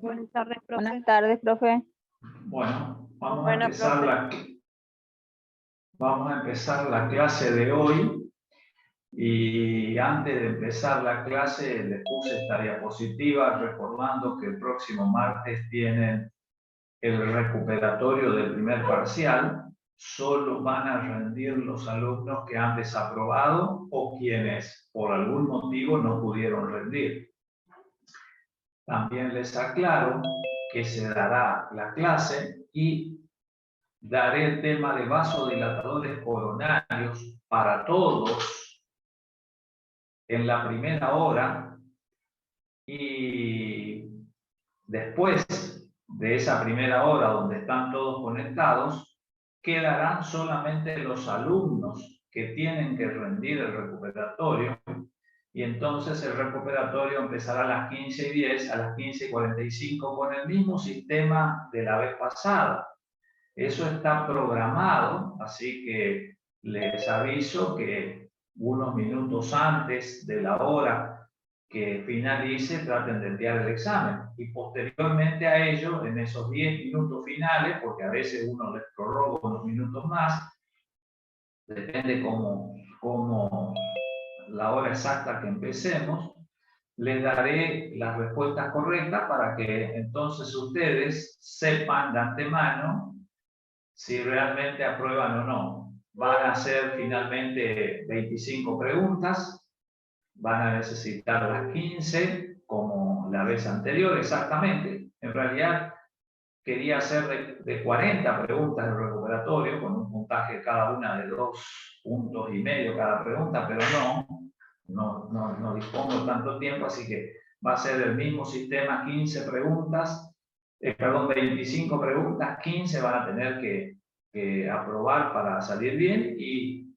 Buenas tardes, profe. Buenas tardes, profe. Bueno, vamos a empezar la clase de hoy. Y antes de empezar la clase les puse esta diapositiva recordando que el próximo martes tienen el recuperatorio del primer parcial. Solo van a rendir los alumnos que han desaprobado o quienes por algún motivo no pudieron rendir. También les aclaro que se dará la clase y daré el tema de vasodilatadores coronarios para todos en la primera hora, y después de esa primera hora donde están todos conectados, quedarán solamente los alumnos que tienen que rendir el recuperatorio, y entonces el recuperatorio empezará a las 15:10, a las 15:45 con el mismo sistema de la vez pasada. Eso está programado, así que les aviso que unos minutos antes de la hora que finalice traten de enviar el examen, y posteriormente a ello, en esos 10 minutos finales, porque a veces uno les prorroga unos minutos más, depende cómo la hora exacta que empecemos, les daré las respuestas correctas para que entonces ustedes sepan de antemano si realmente aprueban o no. Van a ser finalmente 25 preguntas, van a necesitar las 15 como la vez anterior exactamente. En realidad quería hacer de 40 preguntas de recuperatorio con un puntaje cada una de 2,5 puntos cada pregunta, pero no dispongo tanto tiempo, así que va a ser el mismo sistema, 15 preguntas, 25 preguntas, 15 van a tener que aprobar para salir bien, y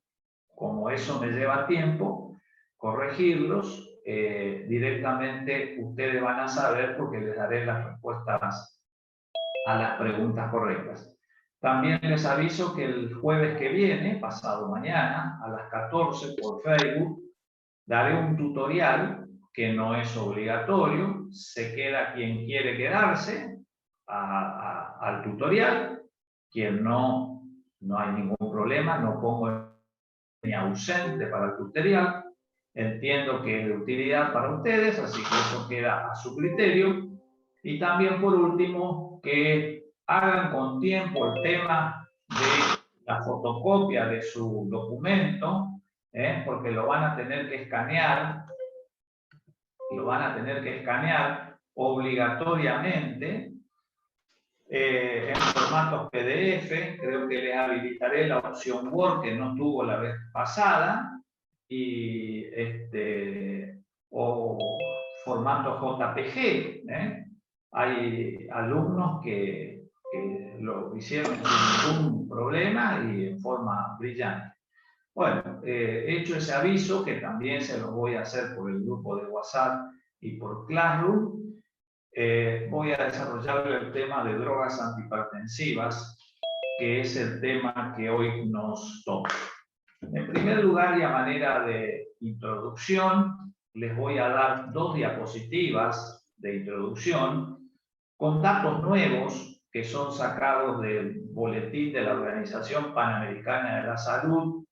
como eso me lleva tiempo corregirlos, directamente ustedes van a saber porque les daré las respuestas a las preguntas correctas. También les aviso que el jueves que viene, pasado mañana, a las 14 por Facebook, daré un tutorial que no es obligatorio, se queda quien quiere quedarse al tutorial, quien no hay ningún problema, no pongo ni ausente para el tutorial, entiendo que es de utilidad para ustedes, así que eso queda a su criterio. Y también por último, que hagan con tiempo el tema de la fotocopia de su documento, porque lo van a tener que escanear, obligatoriamente en formatos PDF. Creo que les habilitaré la opción Word que no tuvo la vez pasada, y o formato JPG. Hay alumnos que lo hicieron sin ningún problema y en forma brillante. Bueno, hecho ese aviso, que también se lo voy a hacer por el grupo de WhatsApp y por Classroom, voy a desarrollar el tema de drogas antihipertensivas, que es el tema que hoy nos toca. En primer lugar, y a manera de introducción, les voy a dar 2 diapositivas de introducción con datos nuevos que son sacados del boletín de la Organización Panamericana de la Salud,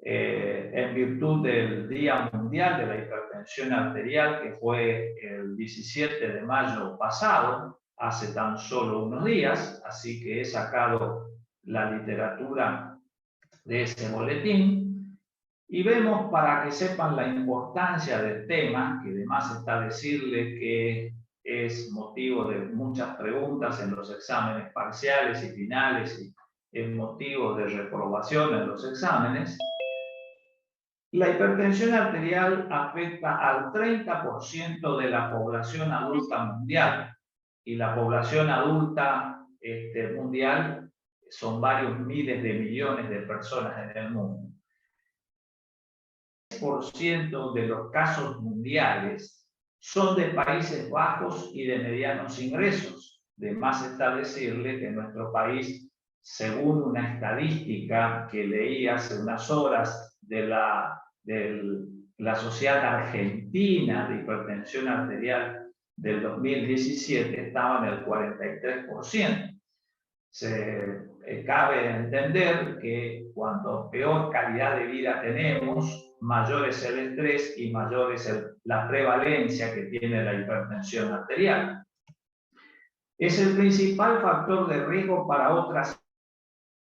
en virtud del Día Mundial de la Hipertensión Arterial, que fue el 17 de mayo pasado, hace tan solo unos días, así que he sacado la literatura de ese boletín, y vemos, para que sepan la importancia del tema, que además está decirle que es motivo de muchas preguntas en los exámenes parciales y finales, y es motivo de reprobación en los exámenes. La hipertensión arterial afecta al 30% de la población adulta mundial, y la población adulta mundial son varios miles de millones de personas en el mundo. El 10% de los casos mundiales son de Países Bajos y de medianos ingresos. De más está decirle que nuestro país, según una estadística que leí hace unas horas de la Sociedad Argentina de Hipertensión Arterial del 2017 estaba en el 43%. Cabe entender que cuanto peor calidad de vida tenemos, mayor es el estrés y mayor es la prevalencia que tiene la hipertensión arterial. Es el principal factor de riesgo para otras,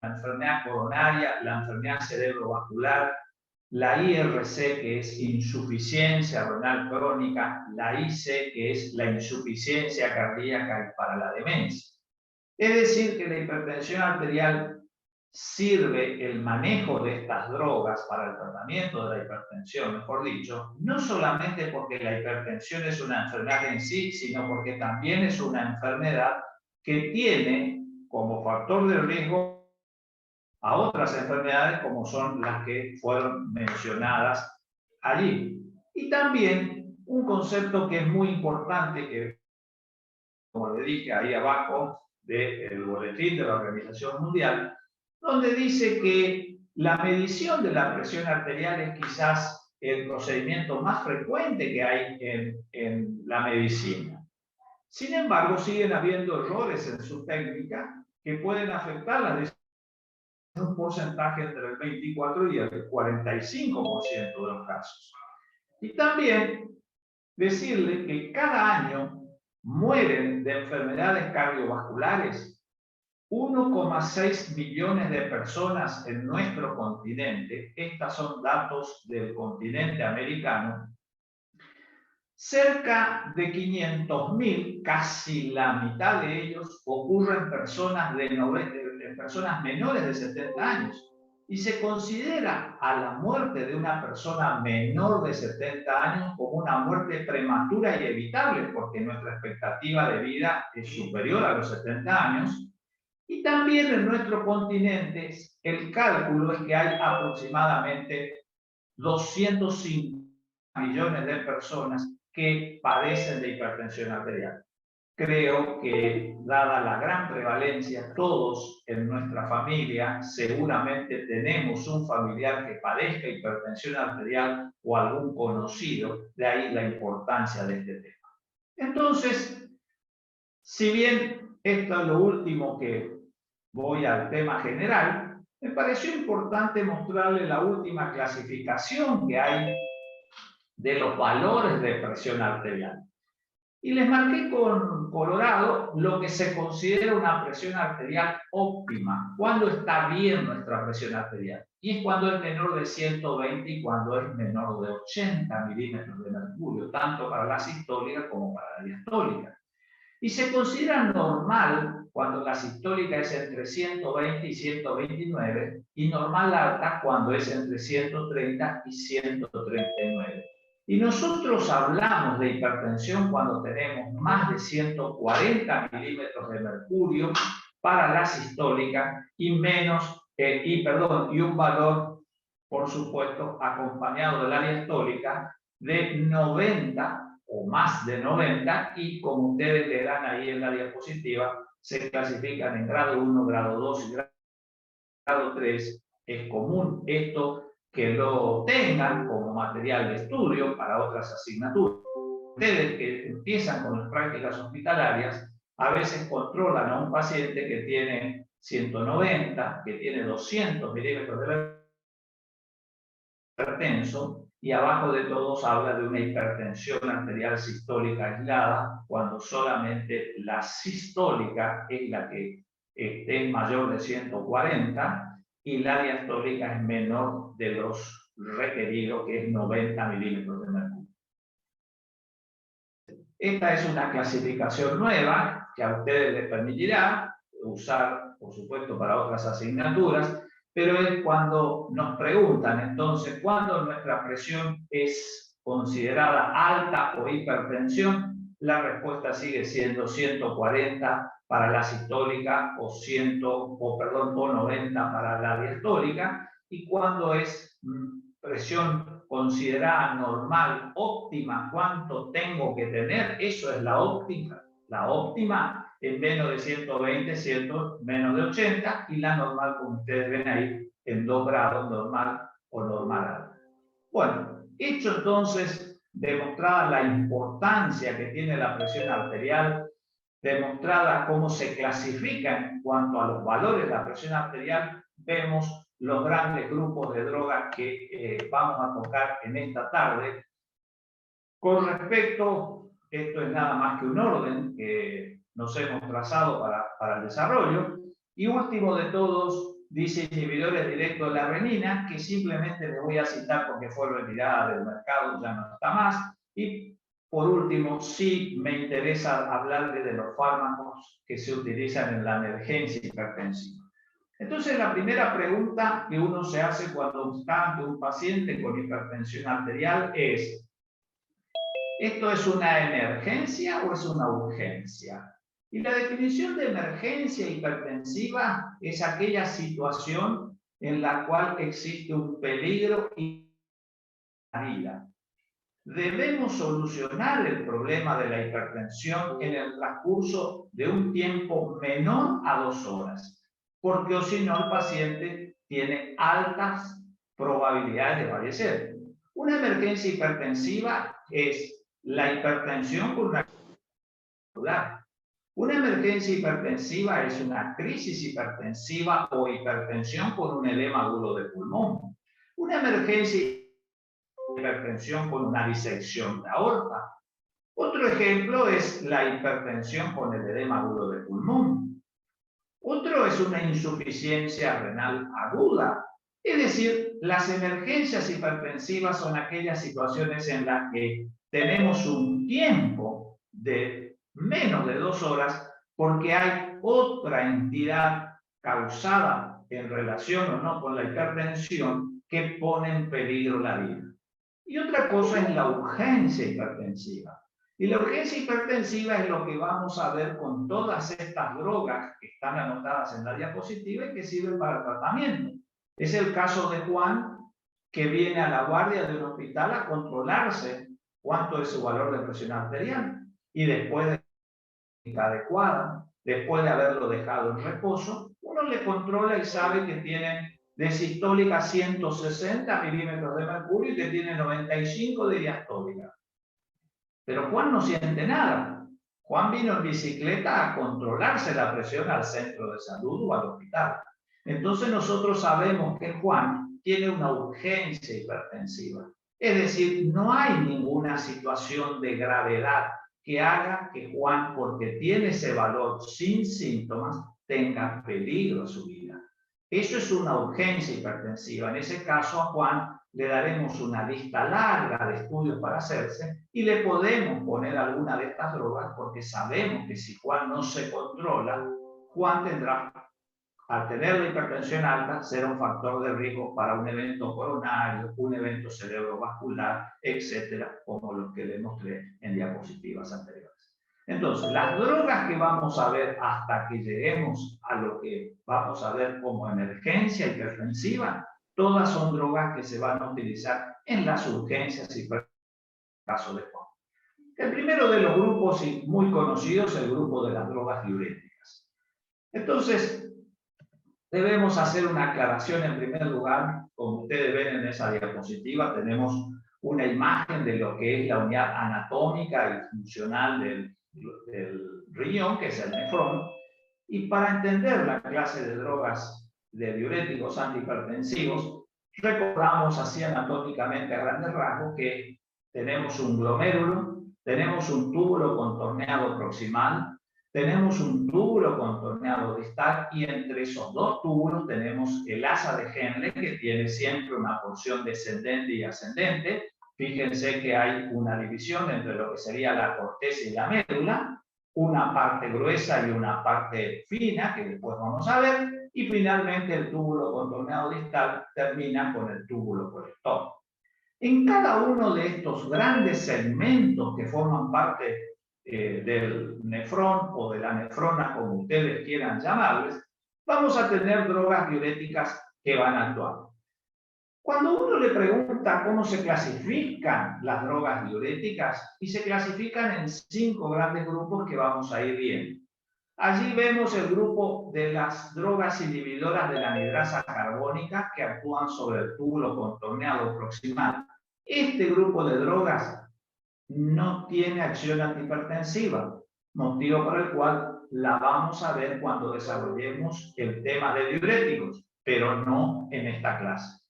la enfermedad coronaria, la enfermedad cerebrovascular, la IRC, que es insuficiencia renal crónica, la IC, que es la insuficiencia cardíaca y para la demencia. Es decir, que la hipertensión arterial sirve el manejo de estas drogas para el tratamiento de la hipertensión, mejor dicho, no solamente porque la hipertensión es una enfermedad en sí, sino porque también es una enfermedad que tiene como factor de riesgo a otras enfermedades como son las que fueron mencionadas allí. Y también un concepto que es muy importante, que como le dije ahí abajo del boletín de la Organización Mundial, donde dice que la medición de la presión arterial es quizás el procedimiento más frecuente que hay en la medicina. Sin embargo, siguen habiendo errores en su técnica que pueden afectar la decisión en un porcentaje entre el 24 y el 45% de los casos. Y también decirle que cada año mueren de enfermedades cardiovasculares 1,6 millones de personas en nuestro continente. Estos son datos del continente americano. Cerca de 500.000, casi la mitad de ellos, ocurren en personas menores de 70 años. Y se considera a la muerte de una persona menor de 70 años como una muerte prematura y evitable, porque nuestra expectativa de vida es superior a los 70 años. Y también en nuestro continente el cálculo es que hay aproximadamente 205 millones de personas que padecen de hipertensión arterial. Creo que, dada la gran prevalencia, todos en nuestra familia seguramente tenemos un familiar que padezca hipertensión arterial o algún conocido, de ahí la importancia de este tema. Entonces, si bien esto es lo último que voy al tema general, me pareció importante mostrarle la última clasificación que hay de los valores de presión arterial. Y les marqué con colorado lo que se considera una presión arterial óptima. ¿Cuándo está bien nuestra presión arterial? Y es cuando es menor de 120 y cuando es menor de 80 milímetros de mercurio, tanto para la sistólica como para la diastólica. Y se considera normal cuando la sistólica es entre 120 y 129 y normal alta cuando es entre 130 y 139. Y nosotros hablamos de hipertensión cuando tenemos más de 140 milímetros de mercurio para la sistólica y un valor, por supuesto, acompañado de la diastólica de 90 o más de 90, y como ustedes le dan ahí en la diapositiva, se clasifican en grado 1, grado 2 y grado 3. Es común esto que lo tengan como material de estudio para otras asignaturas. Ustedes que empiezan con las prácticas hospitalarias, a veces controlan a un paciente que tiene 190, que tiene 200 milímetros de hipertenso, y abajo de todos habla de una hipertensión arterial sistólica aislada, cuando solamente la sistólica es la que esté mayor de 140 y la diastólica es menor de los requeridos, que es 90 milímetros de mercurio. Esta es una clasificación nueva que a ustedes les permitirá usar, por supuesto, para otras asignaturas, pero es cuando nos preguntan, entonces, ¿cuándo nuestra presión es considerada alta o hipertensión? La respuesta sigue siendo 140 para la sistólica o 90 para la diastólica, y cuando es presión considerada normal, óptima, ¿cuánto tengo que tener? Eso es la óptima. La óptima es menos de 120, menos de 80, y la normal, como ustedes ven ahí, en 2 grados, normal o normal alta. Bueno, hecho entonces demostrada la importancia que tiene la presión arterial, demostrada cómo se clasifica en cuanto a los valores de la presión arterial, vemos los grandes grupos de drogas que vamos a tocar en esta tarde. Con respecto, esto es nada más que un orden que nos hemos trazado para el desarrollo. Y último de todos, dice inhibidores directos de la renina, que simplemente les voy a citar porque fue retirada del mercado, ya no está más. Y por último, sí me interesa hablarles de los fármacos que se utilizan en la emergencia hipertensiva. Entonces, la primera pregunta que uno se hace cuando está ante un paciente con hipertensión arterial es: ¿esto es una emergencia o es una urgencia? Y la definición de emergencia hipertensiva es aquella situación en la cual existe un peligro y la vida. Debemos solucionar el problema de la hipertensión en el transcurso de un tiempo menor a 2 horas, porque o si no el paciente tiene altas probabilidades de fallecer. Una emergencia hipertensiva es la hipertensión con una vascular. Una emergencia hipertensiva es una crisis hipertensiva o hipertensión con un edema agudo de pulmón. Una emergencia hipertensión con una disección de aorta. Otro ejemplo es la hipertensión con el edema agudo de pulmón. Otro es una insuficiencia renal aguda. Es decir, las emergencias hipertensivas son aquellas situaciones en las que tenemos un tiempo de menos de 2 horas porque hay otra entidad causada en relación o no con la hipertensión que pone en peligro la vida. Y otra cosa es la urgencia hipertensiva. Y la urgencia hipertensiva es lo que vamos a ver con todas estas drogas que están anotadas en la diapositiva y que sirven para el tratamiento. Es el caso de Juan, que viene a la guardia de un hospital a controlarse cuánto es su valor de presión arterial. Y después de la adecuada, después de haberlo dejado en reposo, uno le controla y sabe que tiene de sistólica 160 milímetros de mercurio y que tiene 95 de diastólica. Pero Juan no siente nada. Juan vino en bicicleta a controlarse la presión al centro de salud o al hospital. Entonces nosotros sabemos que Juan tiene una urgencia hipertensiva. Es decir, no hay ninguna situación de gravedad que haga que Juan, porque tiene ese valor sin síntomas, tenga peligro a su vida. Eso es una urgencia hipertensiva. En ese caso a Juan le daremos una lista larga de estudios para hacerse y le podemos poner alguna de estas drogas porque sabemos que si Juan no se controla, Juan tendrá, al tener la hipertensión alta, será un factor de riesgo para un evento coronario, un evento cerebrovascular, etcétera, como los que le mostré en diapositivas anteriores. Entonces, las drogas que vamos a ver hasta que lleguemos a lo que vamos a ver como emergencia hipertensiva, todas son drogas que se van a utilizar en las urgencias y caso de Juan. El primero de los grupos muy conocidos es el grupo de las drogas diuréticas. Entonces, debemos hacer una aclaración en primer lugar. Como ustedes ven en esa diapositiva, tenemos una imagen de lo que es la unidad anatómica y funcional del riñón, que es el nefrón. Y para entender la clase de drogas de diuréticos antihipertensivos, recordamos así anatómicamente a grandes rasgos que tenemos un glomérulo, tenemos un túbulo contorneado proximal, tenemos un túbulo contorneado distal y entre esos dos túbulos tenemos el asa de Henle que tiene siempre una porción descendente y ascendente. Fíjense que hay una división entre lo que sería la corteza y la médula, una parte gruesa y una parte fina, que después vamos a ver, y finalmente el túbulo contorneado distal termina con el túbulo colector. En cada uno de estos grandes segmentos que forman parte del nefrón o de la nefrona, como ustedes quieran llamarles, vamos a tener drogas diuréticas que van a actuar. Cuando uno le pregunta cómo se clasifican las drogas diuréticas, y se clasifican en 5 grandes grupos que vamos a ir viendo. Allí vemos el grupo de las drogas inhibidoras de la anhidrasa carbónica que actúan sobre el túbulo contorneado proximal. Este grupo de drogas no tiene acción antihipertensiva, motivo por el cual la vamos a ver cuando desarrollemos el tema de diuréticos, pero no en esta clase.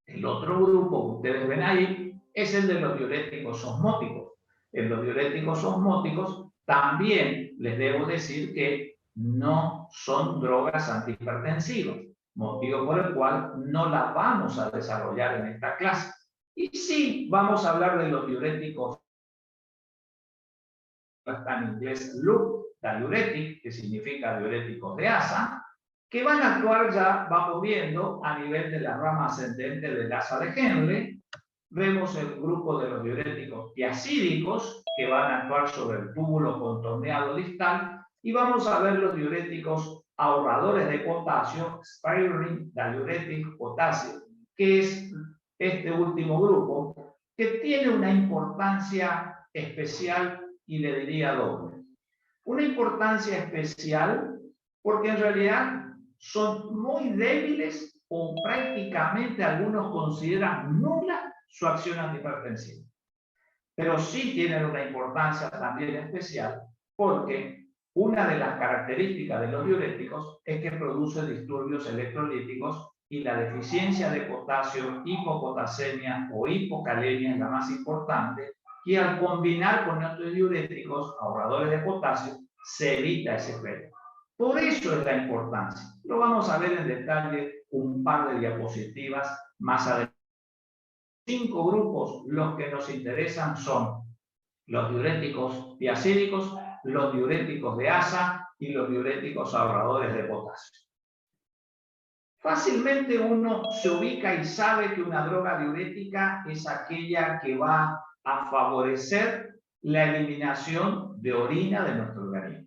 El otro grupo que ustedes ven ahí es el de los diuréticos osmóticos. En los diuréticos osmóticos también les debo decir que no son drogas antihipertensivas, motivo por el cual no las vamos a desarrollar en esta clase. Y sí, vamos a hablar de los diuréticos, está en inglés loop diuretic, que significa diuréticos de asa, que van a actuar, ya vamos viendo, a nivel de la rama ascendente del asa de Henle. Vemos el grupo de los diuréticos tiazídicos, que van a actuar sobre el túbulo contorneado distal, y vamos a ver los diuréticos ahorradores de potasio, sparing diuretic potasio, que es este último grupo, que tiene una importancia especial y le diría doble. Una importancia especial porque en realidad son muy débiles o prácticamente algunos consideran nula su acción antihipertensiva. Pero sí tienen una importancia también especial porque una de las características de los diuréticos es que produce disturbios electrolíticos y la deficiencia de potasio, hipopotasemia o hipocalemia es la más importante, y al combinar con otros diuréticos ahorradores de potasio se evita ese efecto. Por eso es la importancia. Lo vamos a ver en detalle un par de diapositivas más adelante. 5 grupos, los que nos interesan son los diuréticos tiazídicos, los diuréticos de asa y los diuréticos ahorradores de potasio. Fácilmente uno se ubica y sabe que una droga diurética es aquella que va a favorecer la eliminación de orina de nuestro organismo.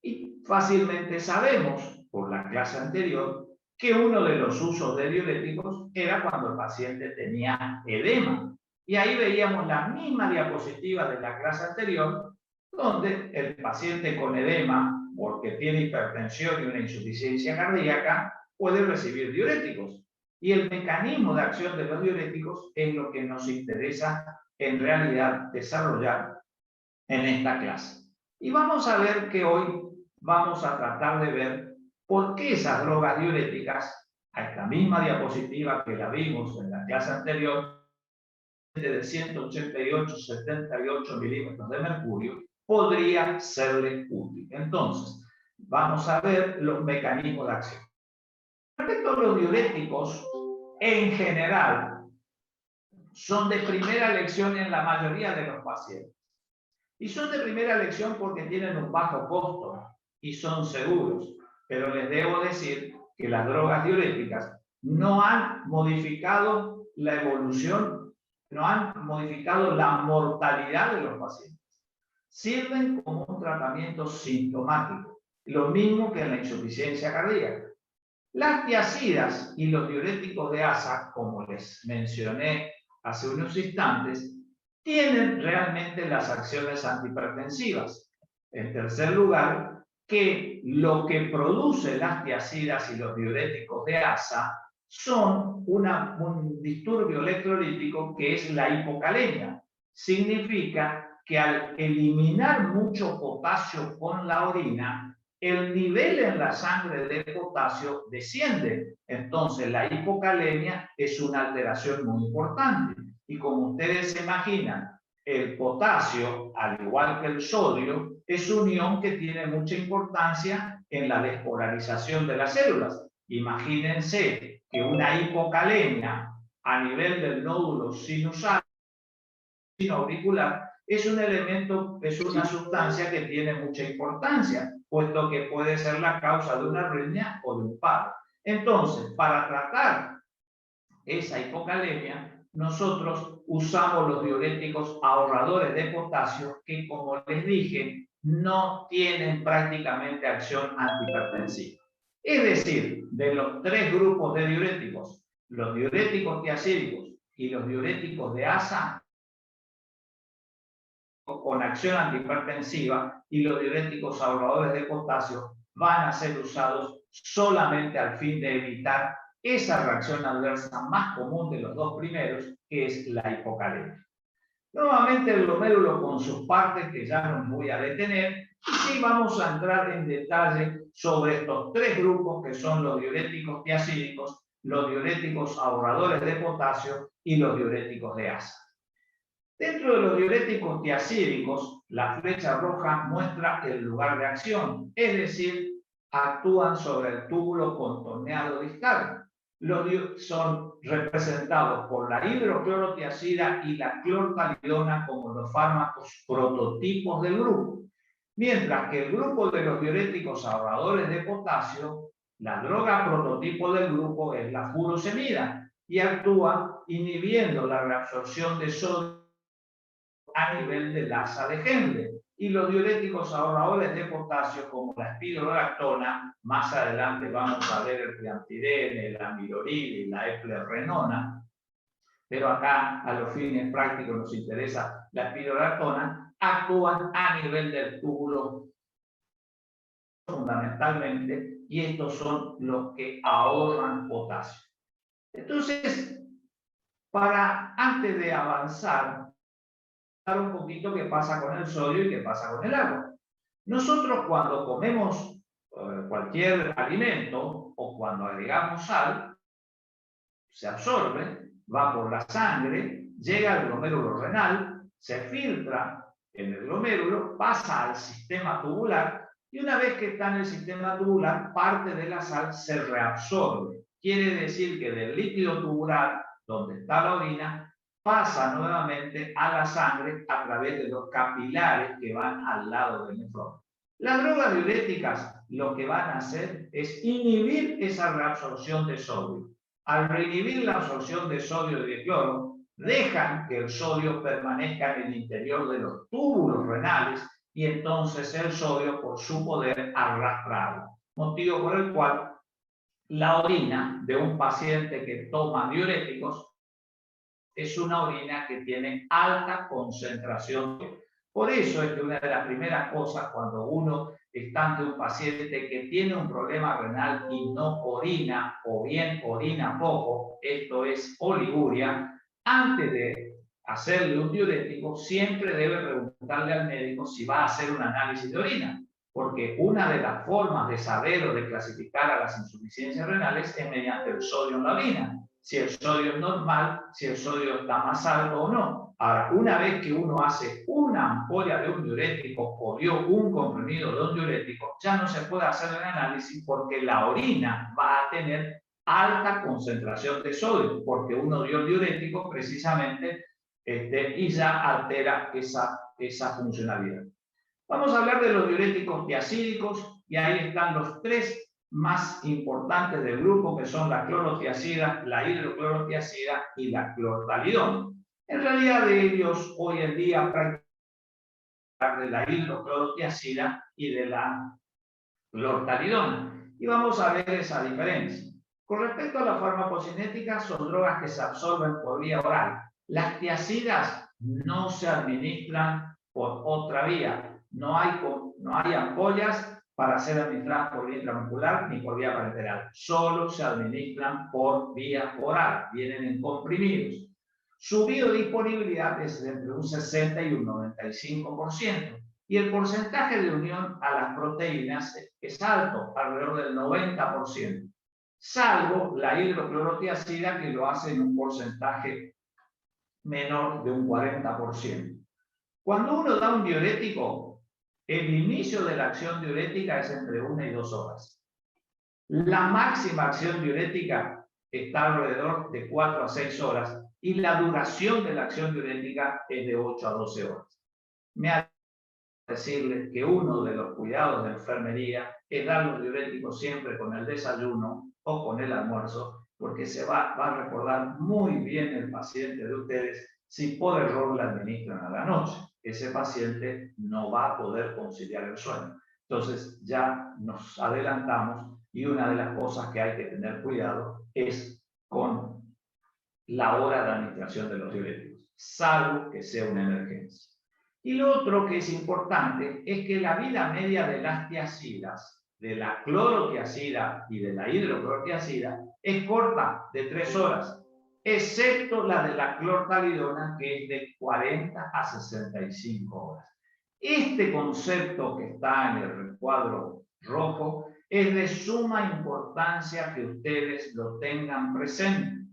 Y fácilmente sabemos, por la clase anterior, que uno de los usos de diuréticos era cuando el paciente tenía edema. Y ahí veíamos la misma diapositiva de la clase anterior, donde el paciente con edema, porque tiene hipertensión y una insuficiencia cardíaca, puede recibir diuréticos. Y el mecanismo de acción de los diuréticos es lo que nos interesa en realidad desarrollar en esta clase. Y vamos a ver que hoy vamos a tratar de ver por qué esas drogas diuréticas, a esta misma diapositiva que la vimos en la clase anterior, de 188-78 milímetros de mercurio, podría serle útil. Entonces, vamos a ver los mecanismos de acción. Respecto a los diuréticos, en general, son de primera elección en la mayoría de los pacientes. Y son de primera elección porque tienen un bajo costo y son seguros. Pero les debo decir que las drogas diuréticas no han modificado la evolución, no han modificado la mortalidad de los pacientes. Sirven como un tratamiento sintomático, lo mismo que en la insuficiencia cardíaca. Las tiazidas y los diuréticos de asa, como les mencioné hace unos instantes, tienen realmente las acciones antihipertensivas. En tercer lugar, que lo que produce las tiazidas y los diuréticos de asa son un disturbio electrolítico que es la hipocalemia. Significa que al eliminar mucho potasio con la orina, el nivel en la sangre de potasio desciende. Entonces, la hipocalemia es una alteración muy importante. Y como ustedes se imaginan, el potasio, al igual que el sodio, es un ion que tiene mucha importancia en la despolarización de las células. Imagínense que una hipocalemia a nivel del nódulo sinusal, auricular, es un elemento, es una sustancia que tiene mucha importancia, puesto que puede ser la causa de una arritmia o de un paro. Entonces, para tratar esa hipocalemia, nosotros usamos los diuréticos ahorradores de potasio que, como les dije, no tienen prácticamente acción antihipertensiva. Es decir, de los 3 grupos de diuréticos, los diuréticos tiazídicos y los diuréticos de asa, con acción antihipertensiva, y los diuréticos ahorradores de potasio van a ser usados solamente al fin de evitar esa reacción adversa más común de los 2 primeros, que es la hipocalemia. Nuevamente el glomérulo con sus partes, que ya no me voy a detener, y sí vamos a entrar en detalle sobre estos tres grupos que son los diuréticos tiacídicos, los diuréticos ahorradores de potasio y los diuréticos de asa. Dentro de los diuréticos tiacídicos, la flecha roja muestra el lugar de acción, es decir, actúan sobre el túbulo contorneado distal. Son representados por la hidroclorotiazida y la clortalidona como los fármacos prototipos del grupo. Mientras que el grupo de los diuréticos ahorradores de potasio, la droga prototipo del grupo es la furosemida y actúa inhibiendo la reabsorción de sodio a nivel del asa de Henle. Y los diuréticos ahorradores de potasio, como la espironolactona, más adelante vamos a ver el triampidene, el amiloril y la eplerenona, pero acá a los fines prácticos nos interesa la espironolactona, actúan a nivel del túbulo fundamentalmente, y estos son los que ahorran potasio. Entonces, antes de avanzar, un poquito qué pasa con el sodio y qué pasa con el agua. Nosotros cuando comemos cualquier alimento o cuando agregamos sal, se absorbe, va por la sangre, llega al glomérulo renal, se filtra en el glomérulo, pasa al sistema tubular y una vez que está en el sistema tubular, parte de la sal se reabsorbe. Quiere decir que del líquido tubular, donde está la orina, pasa nuevamente a la sangre a través de los capilares que van al lado del nefrón. Las drogas diuréticas lo que van a hacer es inhibir esa reabsorción de sodio. Al reinhibir la absorción de sodio y de cloro, dejan que el sodio permanezca en el interior de los túbulos renales y entonces el sodio, por su poder, arrastrarlo. Motivo por el cual la orina de un paciente que toma diuréticos es una orina que tiene alta concentración. Por eso es que una de las primeras cosas cuando uno está ante un paciente que tiene un problema renal y no orina o bien orina poco, esto es oliguria, antes de hacerle un diurético siempre debe preguntarle al médico si va a hacer un análisis de orina, porque una de las formas de saber o de clasificar a las insuficiencias renales es mediante el sodio en la orina. Si el sodio es normal, si el sodio está más alto o no. Ahora, una vez que uno hace una ampolla de un diurético o dio un comprimido de un diurético, ya no se puede hacer el análisis porque la orina va a tener alta concentración de sodio, porque uno dio el diurético precisamente y ya altera esa funcionalidad. Vamos a hablar de los diuréticos tiacídicos y ahí están los tres más importantes del grupo, que son la clorotiazida, la hidroclorotiazida y la clortalidona. En realidad de ellos hoy en día prácticamente de la hidroclorotiazida y de la clortalidona. Y vamos a ver esa diferencia. Con respecto a la farmacocinética, son drogas que se absorben por vía oral. Las tiacidas no se administran por otra vía. No hay ampollas para ser administradas por vía intramuscular ni por vía parenteral. Solo se administran por vía oral. Vienen en comprimidos. Su biodisponibilidad es entre un 60 y un 95%. Y el porcentaje de unión a las proteínas es alto, alrededor del 90%. Salvo la hidroclorotiazida, que lo hace en un porcentaje menor de un 40%. Cuando uno da un diurético, el inicio de la acción diurética es entre 1 y 2 horas. La máxima acción diurética está alrededor de 4 a 6 horas y la duración de la acción diurética es de 8 a 12 horas. Me ha decirles que uno de los cuidados de enfermería es dar los diuréticos siempre con el desayuno o con el almuerzo, porque se va a recordar muy bien el paciente de ustedes si por error la administran a la noche. Ese paciente no va a poder conciliar el sueño. Entonces ya nos adelantamos y una de las cosas que hay que tener cuidado es con la hora de administración de los diuréticos, salvo que sea una emergencia. Y lo otro que es importante es que la vida media de las tiacidas, de la clorotiazida y de la hidroclorotiazida, es corta, de 3 horas. excepto la de la clortalidona, que es de 40 a 65 horas. Este concepto que está en el recuadro rojo es de suma importancia que ustedes lo tengan presente,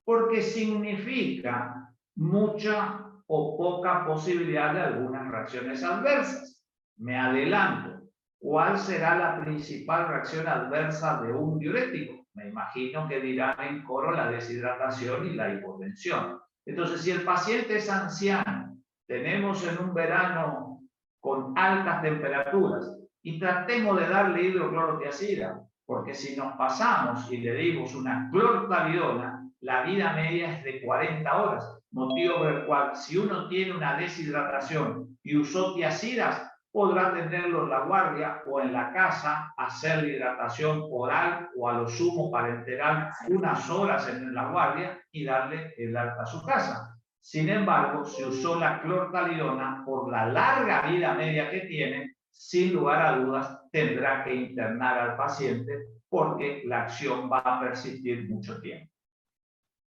porque significa mucha o poca posibilidad de algunas reacciones adversas. Me adelanto. ¿Cuál será la principal reacción adversa de un diurético? Me imagino que dirán en coro la deshidratación y la hipotensión. Entonces, si el paciente es anciano, tenemos en un verano con altas temperaturas y tratemos de darle hidroclorotiazida, porque si nos pasamos y le dimos una clortalidona, la vida media es de 40 horas, motivo por el cual si uno tiene una deshidratación y usó tiazidas, podrá tenerlo en la guardia o en la casa, hacer hidratación oral o a lo sumo parenteral unas horas en la guardia y darle el alta a su casa. Sin embargo, si usó la clortalidona, por la larga vida media que tiene, sin lugar a dudas tendrá que internar al paciente porque la acción va a persistir mucho tiempo.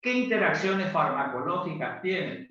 ¿Qué interacciones farmacológicas tienen?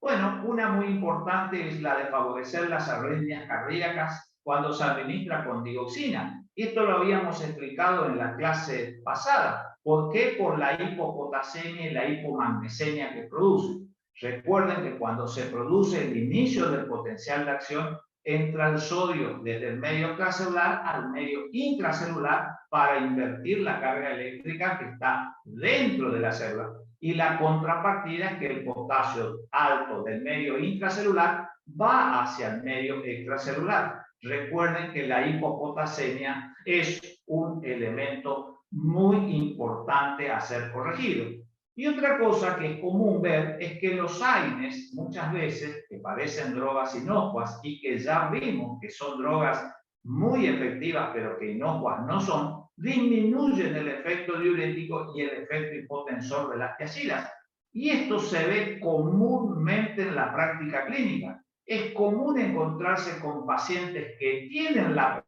Bueno, una muy importante es la de favorecer las arritmias cardíacas cuando se administra con dioxina. Esto lo habíamos explicado en la clase pasada. ¿Por qué? Por la hipopotasemia y la hipomagnesemia que produce. Recuerden que cuando se produce el inicio del potencial de acción, entra el sodio desde el medio extracelular al medio intracelular para invertir la carga eléctrica que está dentro de la célula. Y la contrapartida es que el potasio alto del medio intracelular va hacia el medio extracelular. Recuerden que la hipopotasemia es un elemento muy importante a ser corregido. Y otra cosa que es común ver es que los AINES, muchas veces, que parecen drogas inocuas y que ya vimos que son drogas muy efectivas, pero que inocuas no son, disminuyen el efecto diurético y el efecto hipotensor de las tiazidas. Y esto se ve comúnmente en la práctica clínica. Es común encontrarse con pacientes que tienen la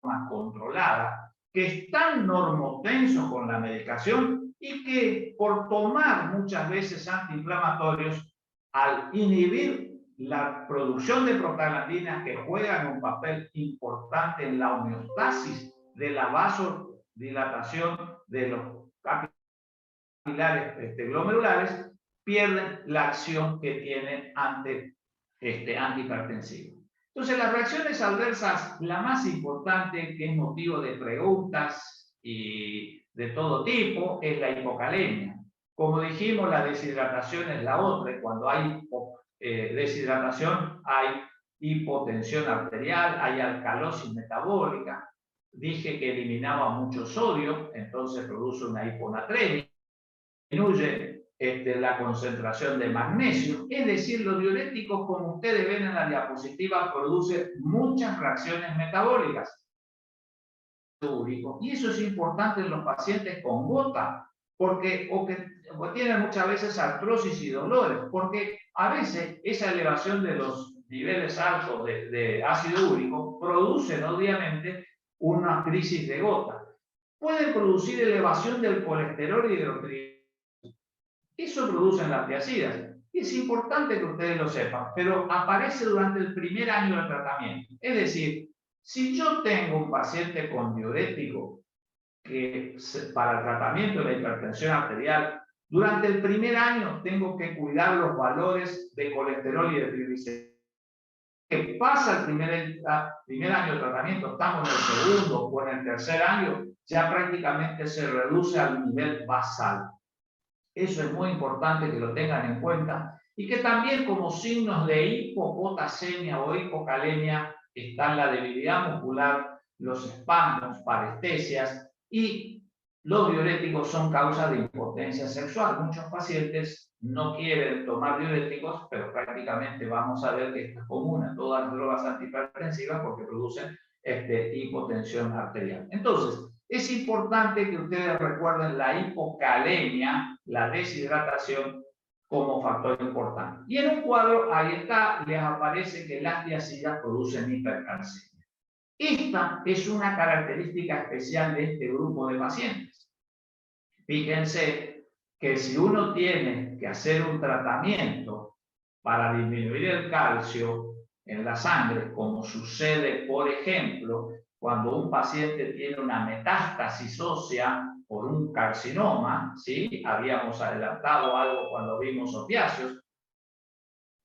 forma controlada, que están normotensos con la medicación y que por tomar muchas veces antiinflamatorios, al inhibir la producción de prostaglandinas que juegan un papel importante en la homeostasis de la vasodilatación de los capilares glomerulares, pierden la acción que tienen ante antihipertensivo. Entonces, las reacciones adversas, la más importante, que es motivo de preguntas y de todo tipo, es la hipocalemia. Como dijimos, la deshidratación es la otra, y cuando hay deshidratación hay hipotensión arterial, hay alcalosis metabólica. Dije que eliminaba mucho sodio, entonces produce una hiponatremia, disminuye la concentración de magnesio. Es decir, los diuréticos, como ustedes ven en la diapositiva, producen muchas reacciones metabólicas. Y eso es importante en los pacientes con gota, porque o que tienen muchas veces artrosis y dolores, porque a veces esa elevación de los niveles altos de ácido úrico producen obviamente una crisis de gota. Pueden producir elevación del colesterol y hidrotriglicéridos. Eso producen las tiazidas. Y es importante que ustedes lo sepan, pero aparece durante el primer año del tratamiento. Es decir, si yo tengo un paciente con diurético que para el tratamiento de la hipertensión arterial, durante el primer año tengo que cuidar los valores de colesterol y de triglicéridos. Que pasa el primer año de tratamiento, estamos en el segundo o en el tercer año, ya prácticamente se reduce al nivel basal. Eso es muy importante que lo tengan en cuenta y que también como signos de hipopotasemia o hipocalemia están la debilidad muscular, los espasmos, parestesias y los diuréticos son causa de impotencia sexual. Muchos pacientes no quieren tomar diuréticos, pero prácticamente vamos a ver que esto es común en todas las drogas antihipertensivas porque producen hipotensión arterial. Entonces, es importante que ustedes recuerden la hipocalemia, la deshidratación, como factor importante. Y en un cuadro, ahí está, les aparece que las tiazidas producen hipercalcemia. Esta es una característica especial de este grupo de pacientes. Fíjense que si uno tiene que hacer un tratamiento para disminuir el calcio en la sangre, como sucede, por ejemplo, cuando un paciente tiene una metástasis ósea por un carcinoma, ¿sí? Habíamos adelantado algo cuando vimos opiáceos.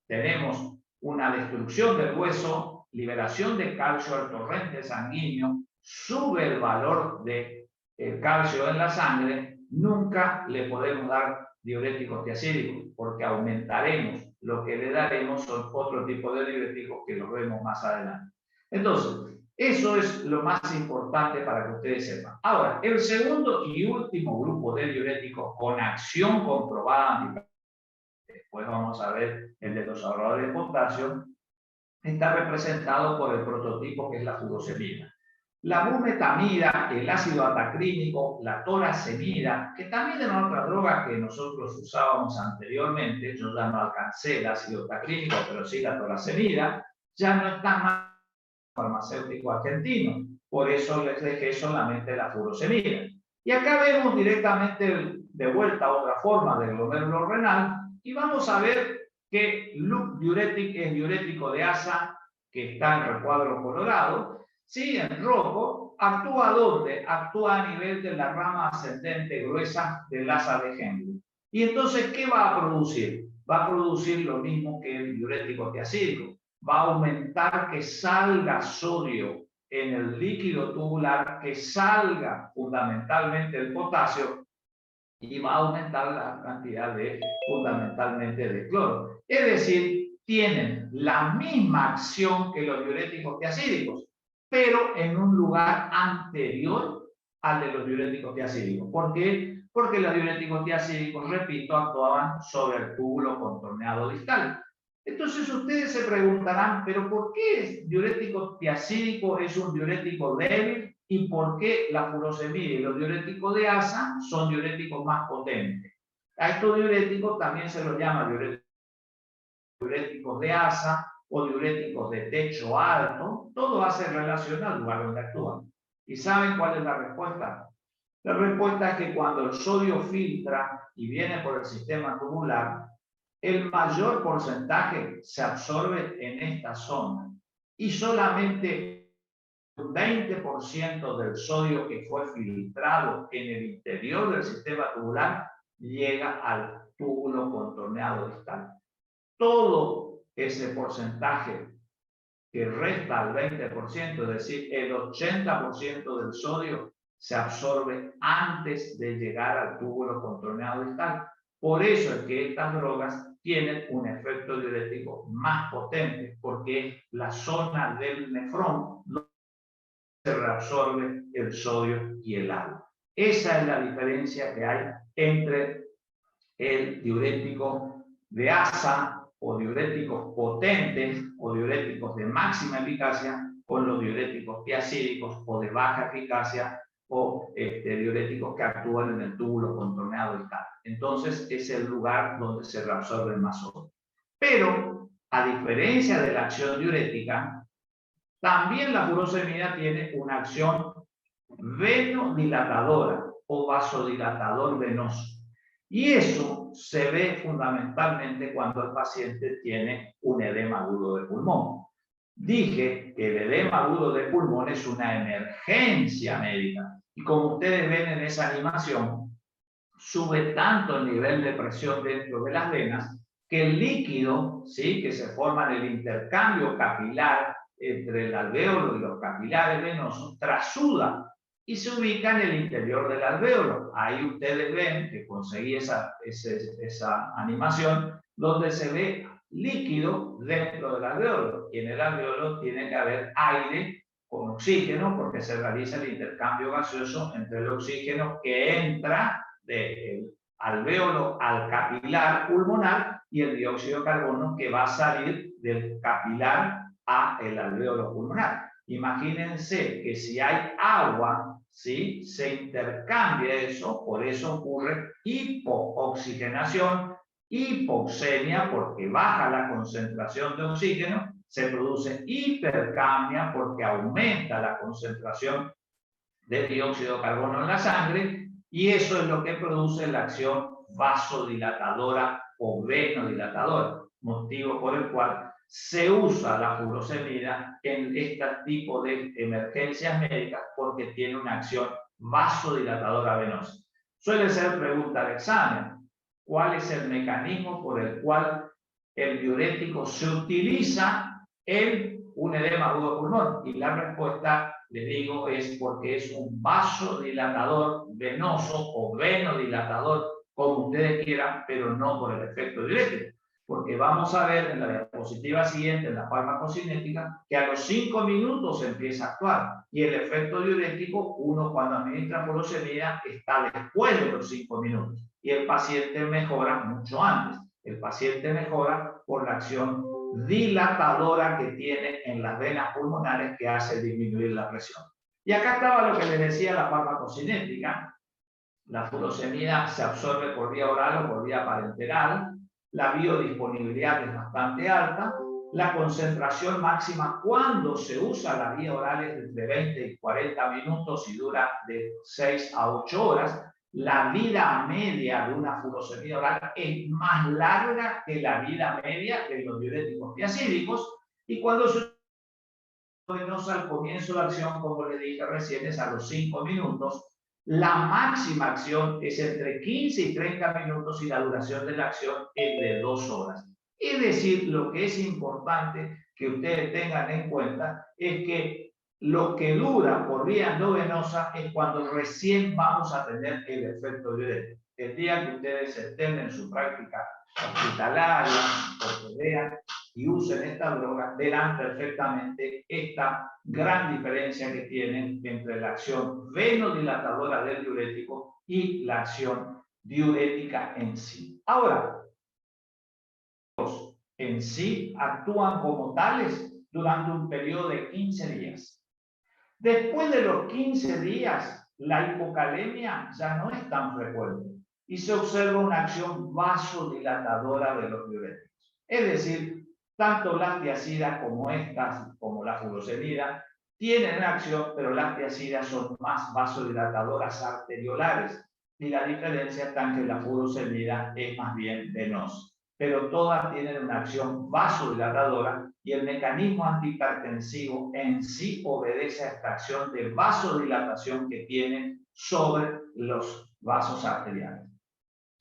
Tenemos una destrucción del hueso, liberación de calcio al torrente sanguíneo, sube el valor de calcio en la sangre. Nunca le podemos dar diuréticos tiacídicos porque aumentaremos. Lo que le daremos son otro tipo de diuréticos que los vemos más adelante. Entonces, eso es lo más importante para que ustedes sepan. Ahora, el segundo y último grupo de diuréticos con acción comprobada, después vamos a ver el de los ahorradores de potasio, está representado por el prototipo que es la furosemida. La bumetamida, el ácido atacrínico, la torasemida, que también eran otras drogas que nosotros usábamos anteriormente, yo ya no alcancé el ácido atacrínico, pero sí la torasemida, ya no están más en el farmacéutico argentino, por eso les dejé solamente la furosemida. Y acá vemos directamente de vuelta a otra forma del glomérulo renal, y vamos a ver que loop diuretic es diurético de asa, que está en el recuadro colorado. Sí, en rojo, ¿actúa dónde? Actúa a nivel de la rama ascendente gruesa del asa de Henle. Y entonces, ¿qué va a producir? Va a producir lo mismo que el diurético tiacídico. Va a aumentar que salga sodio en el líquido tubular, que salga fundamentalmente el potasio, y va a aumentar la cantidad de fundamentalmente de cloro. Es decir, tienen la misma acción que los diuréticos tiacídicos, pero en un lugar anterior al de los diuréticos tiacídicos. ¿Por qué? Porque los diuréticos tiacídicos, repito, actuaban sobre el túbulo contorneado distal. Entonces ustedes se preguntarán, ¿pero por qué el diurético tiacídico es un diurético débil? ¿Y por qué la furosemida y los diuréticos de asa son diuréticos más potentes? A estos diuréticos también se los llama diuréticos de asa o diuréticos de techo alto. Todo hace relación al lugar donde actúan. ¿Y saben cuál es la respuesta? La respuesta es que cuando el sodio filtra y viene por el sistema tubular, el mayor porcentaje se absorbe en esta zona y solamente un 20% del sodio que fue filtrado en el interior del sistema tubular llega al túbulo contorneado distal. Todo ese porcentaje que resta al 20%, es decir, el 80% del sodio, se absorbe antes de llegar al túbulo contorneado distal. Por eso es que estas drogas tienen un efecto diurético más potente, porque es la zona del nefrón donde se reabsorbe el sodio y el agua. Esa es la diferencia que hay entre el diurético de asa o diuréticos potentes o diuréticos de máxima eficacia con los diuréticos tiacídicos o de baja eficacia o diuréticos que actúan en el túbulo contorneado distal. Entonces es el lugar donde se reabsorbe más sodio. Pero a diferencia de la acción diurética, también la furosemida tiene una acción venodilatadora o vasodilatador venoso. Y eso se ve fundamentalmente cuando el paciente tiene un edema agudo de pulmón. Dije que el edema agudo de pulmón es una emergencia médica. Y como ustedes ven en esa animación, sube tanto el nivel de presión dentro de las venas que el líquido, ¿sí?, que se forma en el intercambio capilar entre el alvéolo y los capilares venosos, trasuda y se ubica en el interior del alvéolo. Ahí ustedes ven que conseguí esa animación donde se ve líquido dentro del alvéolo. Y en el alvéolo tiene que haber aire con oxígeno porque se realiza el intercambio gaseoso entre el oxígeno que entra del alvéolo al capilar pulmonar y el dióxido de carbono que va a salir del capilar a el alvéolo pulmonar. Imagínense que si hay agua, ¿sí?, se intercambia eso, por eso ocurre hipooxigenación, hipoxemia porque baja la concentración de oxígeno, se produce hipercamia porque aumenta la concentración de dióxido de carbono en la sangre Y eso es lo que produce la acción vasodilatadora o venodilatadora, motivo por el cual se usa la furosemida en este tipo de emergencias médicas porque tiene una acción vasodilatadora venosa. Suele ser pregunta de examen: ¿cuál es el mecanismo por el cual el diurético se utiliza en un edema agudo de pulmón? Y la respuesta, le digo, es porque es un vasodilatador venoso o venodilatador, como ustedes quieran, pero no por el efecto diurético. Porque vamos a ver en la diapositiva siguiente, en la farmacocinética, que a los 5 minutos empieza a actuar. Y el efecto diurético, uno cuando administra furosemida, está después de los 5 minutos. Y el paciente mejora mucho antes. El paciente mejora por la acción dilatadora que tiene en las venas pulmonares, que hace disminuir la presión. Y acá estaba lo que les decía la farmacocinética. La furosemida se absorbe por vía oral o por vía parenteral. La biodisponibilidad es bastante alta. La concentración máxima cuando se usa la vía oral es entre 20 y 40 minutos y dura de 6 a 8 horas. La vida media de una furosemida oral es más larga que la vida media de los diuréticos tiazídicos, y cuando se usa al comienzo de la acción, como les dije recién, es a los 5 minutos. La máxima acción es entre 15 y 30 minutos y la duración de la acción es de 2 horas. Es decir, lo que es importante que ustedes tengan en cuenta es que lo que dura por vía endovenosa es cuando recién vamos a tener el efecto diurético. El día que ustedes estén en su práctica hospitalaria o que vean y usen esta droga, verán perfectamente esta gran diferencia que tienen entre la acción venodilatadora del diurético y la acción diurética en sí. Ahora, en sí actúan como tales durante un periodo de 15 días. Después de los 15 días, la hipocalemia ya no es tan frecuente y se observa una acción vasodilatadora de los diuréticos. Es decir, tanto las tiazidas como estas, como la furosemida, tienen acción, pero las tiazidas son más vasodilatadoras arteriolares, y la diferencia está en que la furosemida es más bien venosa. Pero todas tienen una acción vasodilatadora y el mecanismo antihipertensivo en sí obedece a esta acción de vasodilatación que tienen sobre los vasos arteriales.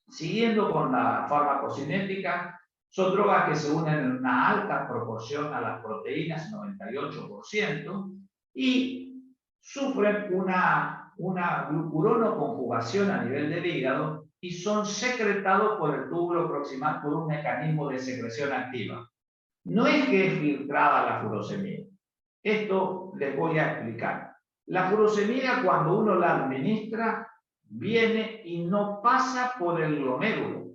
Siguiendo con la farmacocinética, son drogas que se unen en una alta proporción a las proteínas, 98%, y sufren una glucuronoconjugación a nivel del hígado y son secretados por el túbulo proximal por un mecanismo de secreción activa. No es que es filtrada la furosemida. Esto les voy a explicar. La furosemida, cuando uno la administra, viene y no pasa por el glomérulo.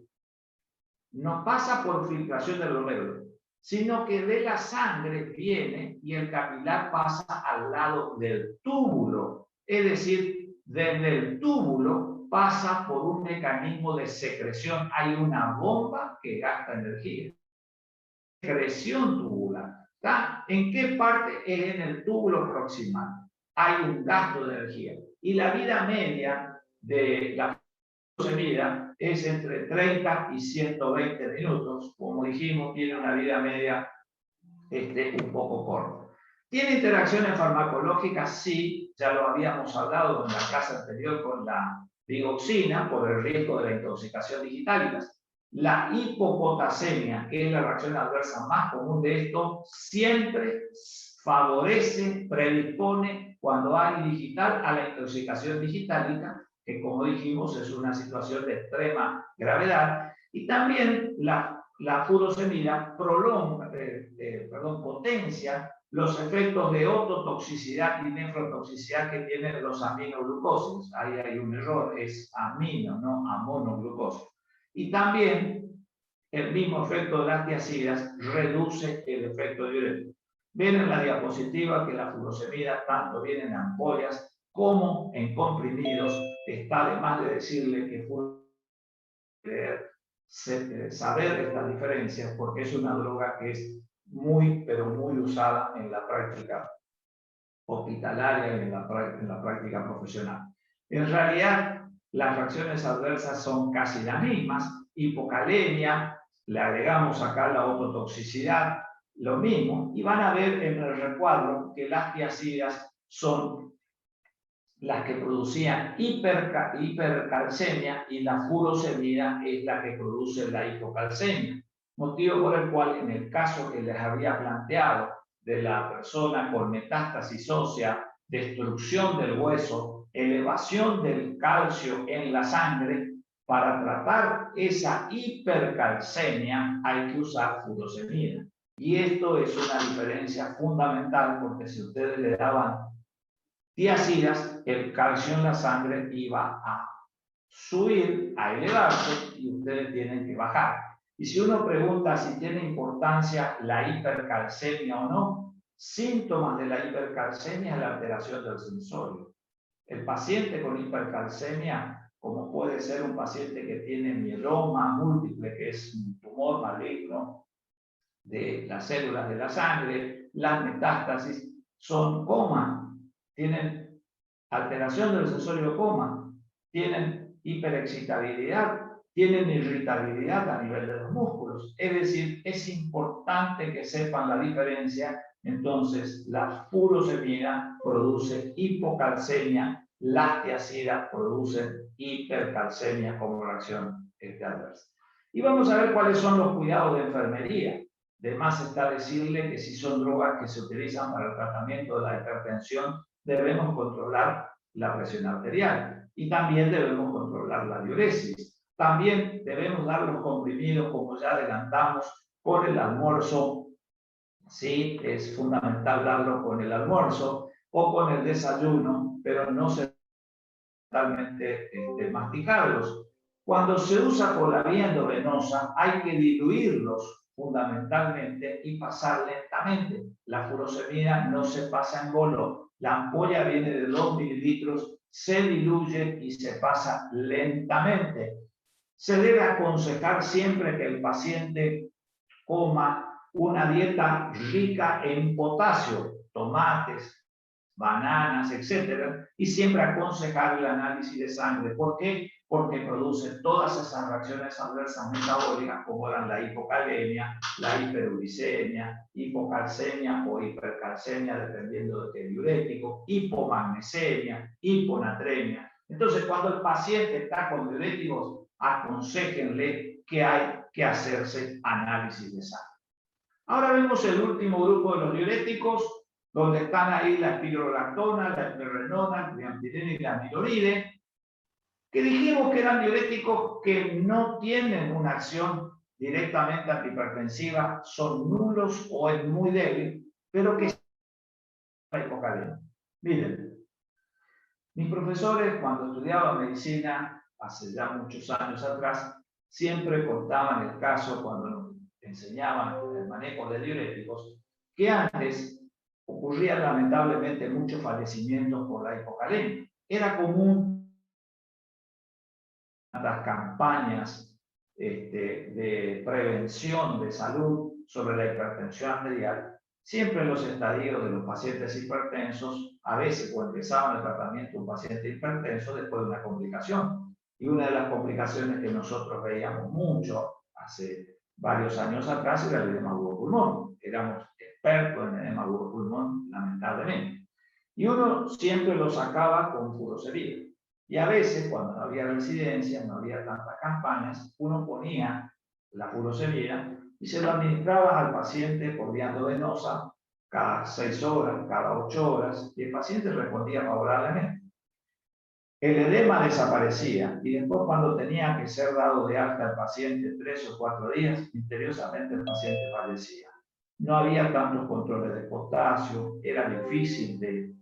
No pasa por filtración del glomérulo, sino que de la sangre viene y el capilar pasa al lado del túbulo. Es decir, desde el túbulo pasa por un mecanismo de secreción. Hay una bomba que gasta energía. Secreción tubular. ¿Está? ¿En qué parte? Es en el túbulo proximal. Hay un gasto de energía. Y la vida media de la furosemida es entre 30 y 120 minutos. Como dijimos, tiene una vida media un poco corta. ¿Tiene interacciones farmacológicas? Sí, ya lo habíamos hablado en la clase anterior con la digoxina por el riesgo de la intoxicación digitálica. La hipopotasemia, que es la reacción adversa más común de esto, siempre favorece, predispone cuando hay digital a la intoxicación digitálica, que como dijimos es una situación de extrema gravedad, y también la furosemida potencia los efectos de ototoxicidad y nefrotoxicidad que tienen los aminoglucósidos. Ahí hay un error, es amino, no amonoglucósido. Y también el mismo efecto de las tiazidas reduce el efecto diurético. Ven en la diapositiva que la furosemida tanto viene en ampollas como en comprimidos. Está de más de decirle que saber estas diferencias porque es una droga que es muy, pero muy usada en la práctica hospitalaria y en la práctica profesional. En realidad, las reacciones adversas son casi las mismas. Hipocalemia, le agregamos acá la ototoxicidad, lo mismo, y van a ver en el recuadro que las tiazidas son las que producían hipercalcemia y la furosemida es la que produce la hipocalcemia. Motivo por el cual en el caso que les había planteado de la persona con metástasis ósea, destrucción del hueso, elevación del calcio en la sangre, para tratar esa hipercalcemia hay que usar furosemida. Y esto es una diferencia fundamental porque si ustedes le daban tiazidas, el calcio en la sangre iba a subir, a elevarse y ustedes tienen que bajar. Y si uno pregunta si tiene importancia la hipercalcemia o no, síntomas de la hipercalcemia es la alteración del sensorio. El paciente con hipercalcemia, como puede ser un paciente que tiene mieloma múltiple, que es un tumor maligno de las células de la sangre, las metástasis, son coma, tienen alteración del sensorio coma, tienen hiperexcitabilidad, tienen irritabilidad a nivel de los músculos. Es decir, es importante que sepan la diferencia. Entonces, la furosemida produce hipocalcemia, las tiazidas producen hipercalcemia como reacción adversa. Y vamos a ver cuáles son los cuidados de enfermería. De más está decirle que si son drogas que se utilizan para el tratamiento de la hipertensión, debemos controlar la presión arterial y también debemos controlar la diuresis. También debemos dar los comprimidos, como ya adelantamos, con el almuerzo. Sí, es fundamental darlo con el almuerzo o con el desayuno, pero no se totalmente masticarlos. Cuando se usa por la vía endovenosa, hay que diluirlos fundamentalmente y pasar lentamente. La furosemida no se pasa en bolo. La ampolla viene de 2 mililitros, se diluye y se pasa lentamente. Se debe aconsejar siempre que el paciente coma una dieta rica en potasio, tomates, bananas, etcétera, y siempre aconsejar el análisis de sangre. ¿Por qué? Porque produce todas esas reacciones adversas metabólicas como eran la hipocalemia, la hiperuricemia, hipocalcemia o hipercalcemia, dependiendo de qué diurético, hipomagnesemia, hiponatremia. Entonces, cuando el paciente está con diuréticos, aconséjenle que hay que hacerse análisis de sangre. Ahora vemos el último grupo de los diuréticos, donde están ahí la espirolactona, la eplerenona, la triampirina y la amiloride, que dijimos que eran diuréticos que no tienen una acción directamente antihipertensiva, son nulos o es muy débil, pero que la hipocalemia. Miren, mis profesores cuando estudiaba medicina, hace ya muchos años atrás, siempre contaban el caso cuando nos enseñaban el manejo de diuréticos, que antes ocurrían lamentablemente muchos fallecimientos por la hipocalemia. Era común las campañas de prevención de salud sobre la hipertensión arterial, siempre en los estadios de los pacientes hipertensos, a veces cuando empezaban el tratamiento de un paciente hipertenso después de una complicación. Y una de las complicaciones que nosotros veíamos mucho hace varios años atrás era el edema agudo pulmón. Éramos expertos en edema agudo pulmón, lamentablemente. Y uno siempre lo sacaba con furosemida. Y a veces, cuando no había residencias, no había tantas campañas, uno ponía la furosemida y se lo administraba al paciente por vía endovenosa cada 6 horas, cada 8 horas, y el paciente respondía favorablemente. El edema desaparecía y después cuando tenía que ser dado de alta al paciente 3 o 4 días, misteriosamente el paciente fallecía. No había tantos controles de potasio, era difícil de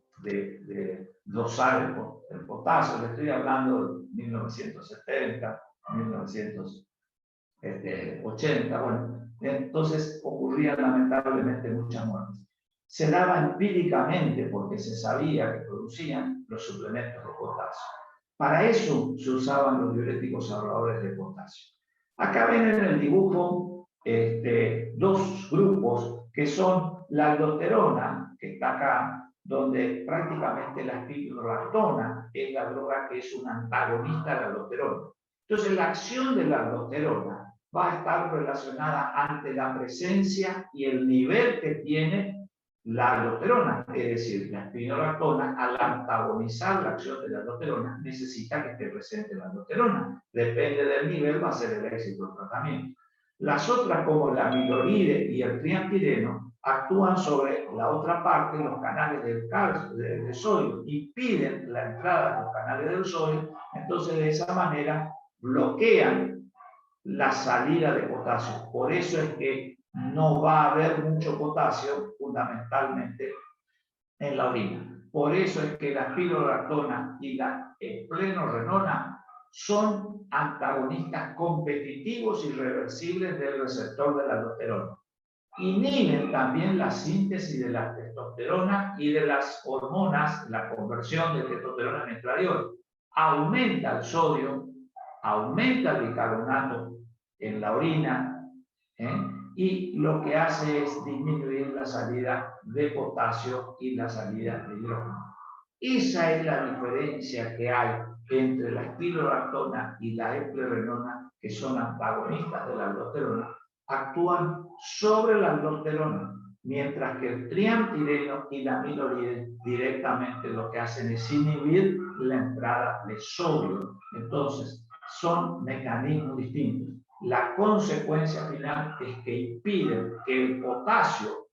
dosar el potasio, le estoy hablando de 1970, 1980, bueno, entonces ocurrían lamentablemente muchas muertes. Se daba empíricamente porque se sabía que producían los suplementos de potasio. Para eso se usaban los diuréticos ahorradores de potasio. Acá ven en el dibujo dos grupos que son la aldosterona, que está acá, donde prácticamente la spironolactona es la droga que es un antagonista de la aldosterona. Entonces, la acción de la aldosterona va a estar relacionada ante la presencia y el nivel que tiene la aldosterona. Es decir, la spironolactona, al antagonizar la acción de la aldosterona, necesita que esté presente la aldosterona. Depende del nivel, va a ser el éxito del tratamiento. Las otras, como la amiloride y el triamtireno, actúan sobre la otra parte, los canales del sodio, impiden la entrada de los canales del sodio, entonces de esa manera bloquean la salida de potasio. Por eso es que no va a haber mucho potasio fundamentalmente en la orina. Por eso es que la spironolactona y la esplenorrenona son antagonistas competitivos y reversibles del receptor de la aldosterona. Inhiben también la síntesis de la testosterona y de las hormonas, la conversión de testosterona en estradiol. Aumenta el sodio, aumenta el bicarbonato en la orina, y lo que hace es disminuir la salida de potasio y la salida de hidrógeno. Esa es la diferencia que hay entre la spironolactona y la esplerenona, que son antagonistas de la aldosterona, actúan sobre la aldosterona, mientras que el triamtireno y la amiloride directamente lo que hacen es inhibir la entrada de sodio. Entonces, son mecanismos distintos. La consecuencia final es que impiden que el potasio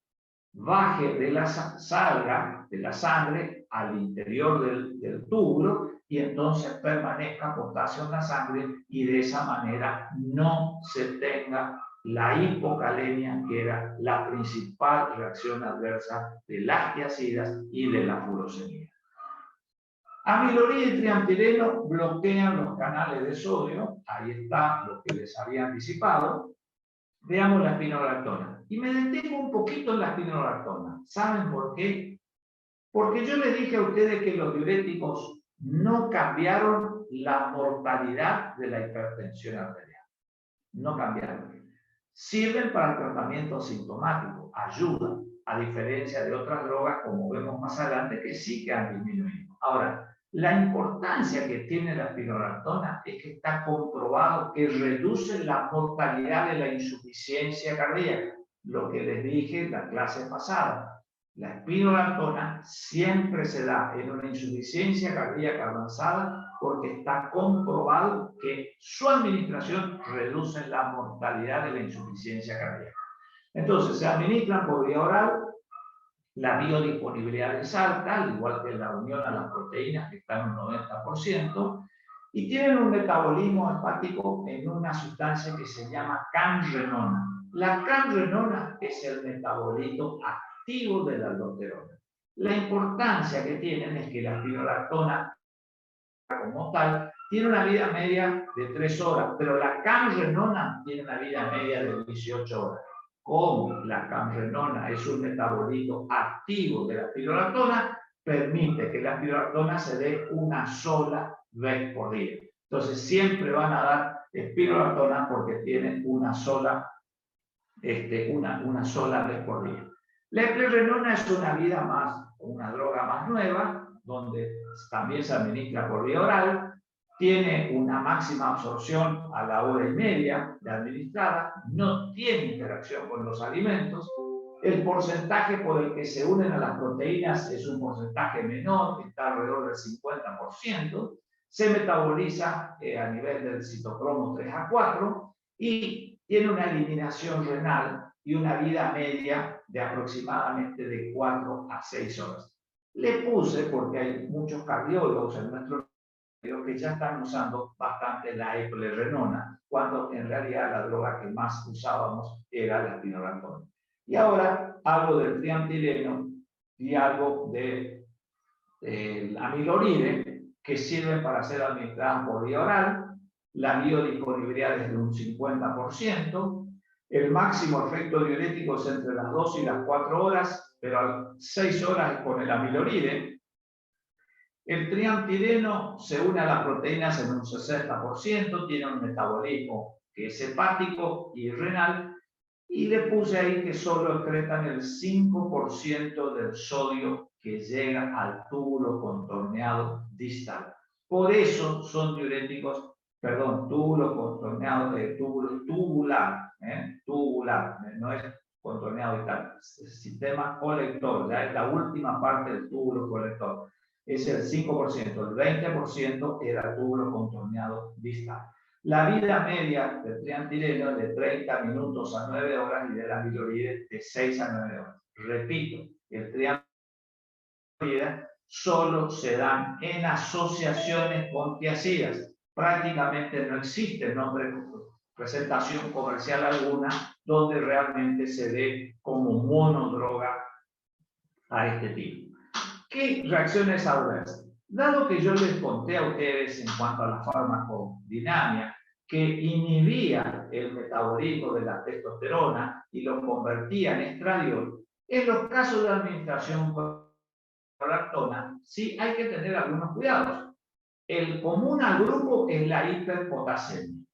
baje de la salga de la sangre al interior del túbulo y entonces permanezca potasio en la sangre y de esa manera no se tenga la hipocalemia, que era la principal reacción adversa de las tiazidas y de la furosemida. Amiloride y triamtireno bloquean los canales de sodio. Ahí está lo que les había anticipado. Veamos la spironolactona. Y me detengo un poquito en la spironolactona. ¿Saben por qué? Porque yo les dije a ustedes que los diuréticos no cambiaron la mortalidad de la hipertensión arterial. No cambiaron. Sirven para el tratamiento sintomático, ayudan, a diferencia de otras drogas, como vemos más adelante, que sí que han disminuido. Ahora, la importancia que tiene la spironolactona es que está comprobado que reduce la mortalidad de la insuficiencia cardíaca. Lo que les dije en la clase pasada. La spironolactona siempre se da en una insuficiencia cardíaca avanzada porque está comprobado que su administración reduce la mortalidad de la insuficiencia cardíaca. Entonces, se administran por vía oral, la biodisponibilidad es alta, al igual que la unión a las proteínas, que está en un 90%, y tienen un metabolismo hepático en una sustancia que se llama canrenona. La canrenona es el metabolito activo de la aldosterona. La importancia que tienen es que la spironolactona como tal tiene una vida media de 3 horas, pero la canrenona tiene una vida media de 18 horas. Como la canrenona es un metabolito activo de la spironolactona, permite que la spironolactona se dé una sola vez por día. Entonces siempre van a dar spironolactona porque tienen una sola vez por día. La esplerenona es una droga más nueva, donde también se administra por vía oral, tiene una máxima absorción a la hora y media de administrada, no tiene interacción con los alimentos, el porcentaje por el que se unen a las proteínas es un porcentaje menor, está alrededor del 50%, se metaboliza a nivel del citocromo 3A4 y tiene una eliminación renal y una vida media de aproximadamente de 4 a 6 horas. Le puse porque hay muchos cardiólogos en nuestro medio que ya están usando bastante la esplerenona, cuando en realidad la droga que más usábamos era la spironolactona. Y ahora hablo del triamtireno y algo de amiloride, que sirven para ser administradas por vía oral. La biodisponibilidad es de un 50%. El máximo efecto diurético es entre las 2 y las 4 horas, pero a 6 horas con el amiloride. El triamtireno se une a las proteínas en un 60%, tiene un metabolismo que es hepático y renal, y le puse ahí que solo excretan el 5% del sodio que llega al túbulo contorneado distal. Por eso son diuréticos, perdón, túbulo contorneado, túbulo tubular, tubular, no es contorneado distal, sistema colector, ya es la última parte del túbulo colector. Es el 5%, el 20% era túbulo contorneado distal. La vida media del triantireno es de 30 minutos a 9 horas y de la amiloide de 6 a 9 horas. Repito, el triantireno solo se dan en asociaciones con tiazidas. Prácticamente no existe presentación comercial alguna donde realmente se dé como monodroga a este tipo. ¿Qué reacciones adversas? Dado que yo les conté a ustedes en cuanto a la farmacodinamia que inhibía el metabolismo de la testosterona y lo convertía en estradiol, en los casos de administración con lactona, sí hay que tener algunos cuidados. El común al grupo es la hiperpotasemia.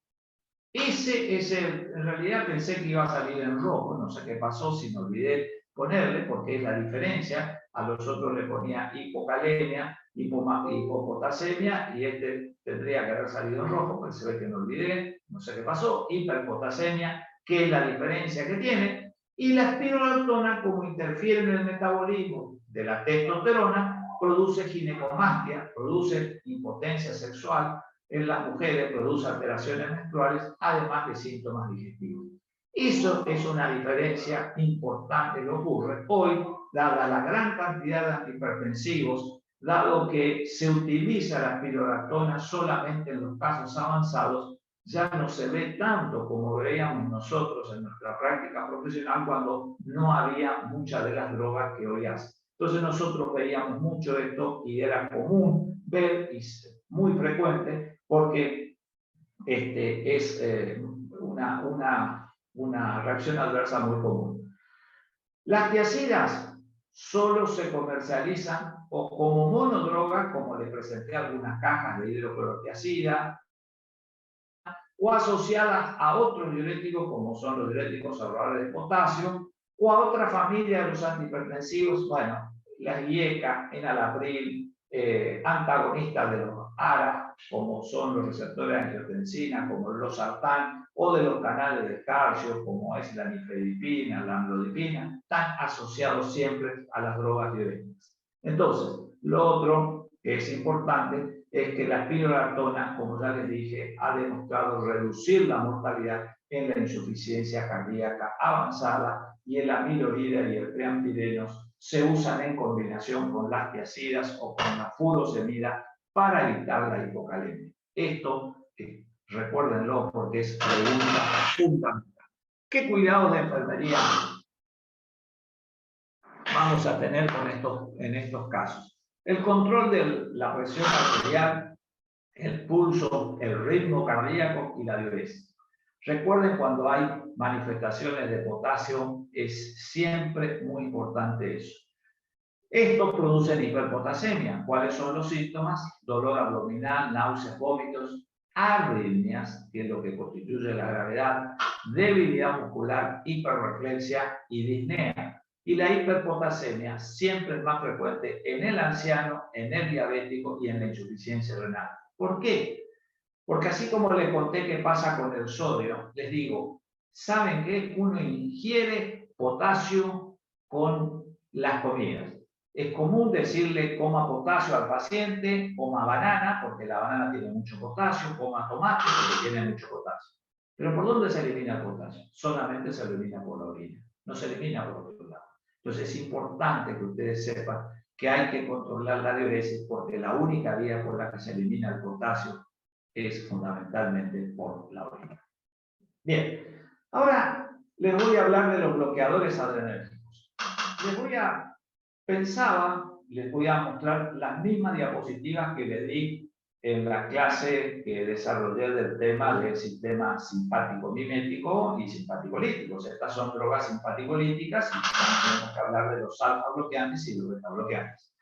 En realidad pensé que iba a salir en rojo, no sé qué pasó, si me olvidé ponerle, porque es la diferencia. A los otros le ponía hipocalemia, hipopotasemia, y este tendría que haber salido en rojo, pero se ve que me olvidé, no sé qué pasó. Hiperpotasemia, que es la diferencia que tiene, y la espironolactona, como interfiere en el metabolismo de la testosterona, produce ginecomastia, produce impotencia sexual, en las mujeres, produce alteraciones menstruales, además de síntomas digestivos. Eso es una diferencia importante que ocurre hoy, dada la gran cantidad de antihipertensivos, dado que se utiliza la espironolactona solamente en los casos avanzados, ya no se ve tanto como veíamos nosotros en nuestra práctica profesional cuando no había muchas de las drogas que hoy hacen. Entonces nosotros veíamos mucho esto y era común ver, y muy frecuente, porque es una reacción adversa muy común. Las tiazidas solo se comercializan o como monodroga, como les presenté algunas cajas de hidroclorotiazida, o asociadas a otros diuréticos como son los diuréticos ahorradores de potasio, o a otra familia de los antihipertensivos, bueno, las IECA, enalapril, antagonistas de los ARA, como son los receptores de angiotensina, como los sartán, o de los canales de calcio, como es la nifedipina, la amlodipina, están asociados siempre a las drogas diuréticas. Entonces, lo otro que es importante es que la espironolactona, como ya les dije, ha demostrado reducir la mortalidad en la insuficiencia cardíaca avanzada, y el amiloide y el preampirenos se usan en combinación con las tiazidas o con la furosemida para evitar la hipocalemia. Esto, recuérdenlo porque es pregunta fundamental. ¿Qué cuidados de enfermería vamos a tener en estos casos? El control de la presión arterial, el pulso, el ritmo cardíaco y la diuresis. Recuerden, cuando hay manifestaciones de potasio, es siempre muy importante eso. Estos producen hiperpotasemia. ¿Cuáles son los síntomas? Dolor abdominal, náuseas, vómitos, arritmias, que es lo que constituye la gravedad, debilidad muscular, hiperreflexia y disnea. Y la hiperpotasemia siempre es más frecuente en el anciano, en el diabético y en la insuficiencia renal. ¿Por qué? Porque así como les conté que pasa con el sodio, les digo, ¿saben qué? Uno ingiere potasio con las comidas. Es común decirle coma potasio al paciente, coma banana, porque la banana tiene mucho potasio, coma tomate, porque tiene mucho potasio. Pero ¿por dónde se elimina el potasio? Solamente se elimina por la orina, no se elimina por otro lado. Entonces es importante que ustedes sepan que hay que controlar la diuresis, porque la única vía por la que se elimina el potasio es fundamentalmente por la orina. Bien, ahora les voy a hablar de los bloqueadores adrenérgicos. Les voy a mostrar las mismas diapositivas que les di en la clase que desarrollé del tema del sistema simpático-mimético y simpático-líticos. Estas son drogas simpático-líticas y tenemos que hablar de los alfa-bloqueantes y los beta-bloqueantes.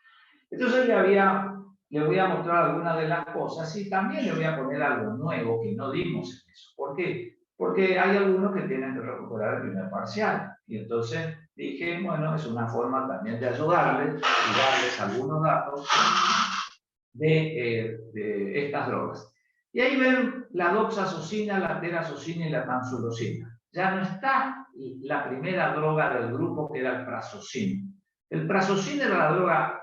Entonces le voy a mostrar algunas de las cosas y también le voy a poner algo nuevo que no dimos en eso. ¿Por qué? Porque hay algunos que tienen que recuperar el primer parcial y entonces dije, bueno, es una forma también de ayudarles y darles algunos datos de estas drogas. Y ahí ven la doxazosina, la terazosina y la tamsulosina. Ya no está la primera droga del grupo, que era el prazosina. El prazosina era la droga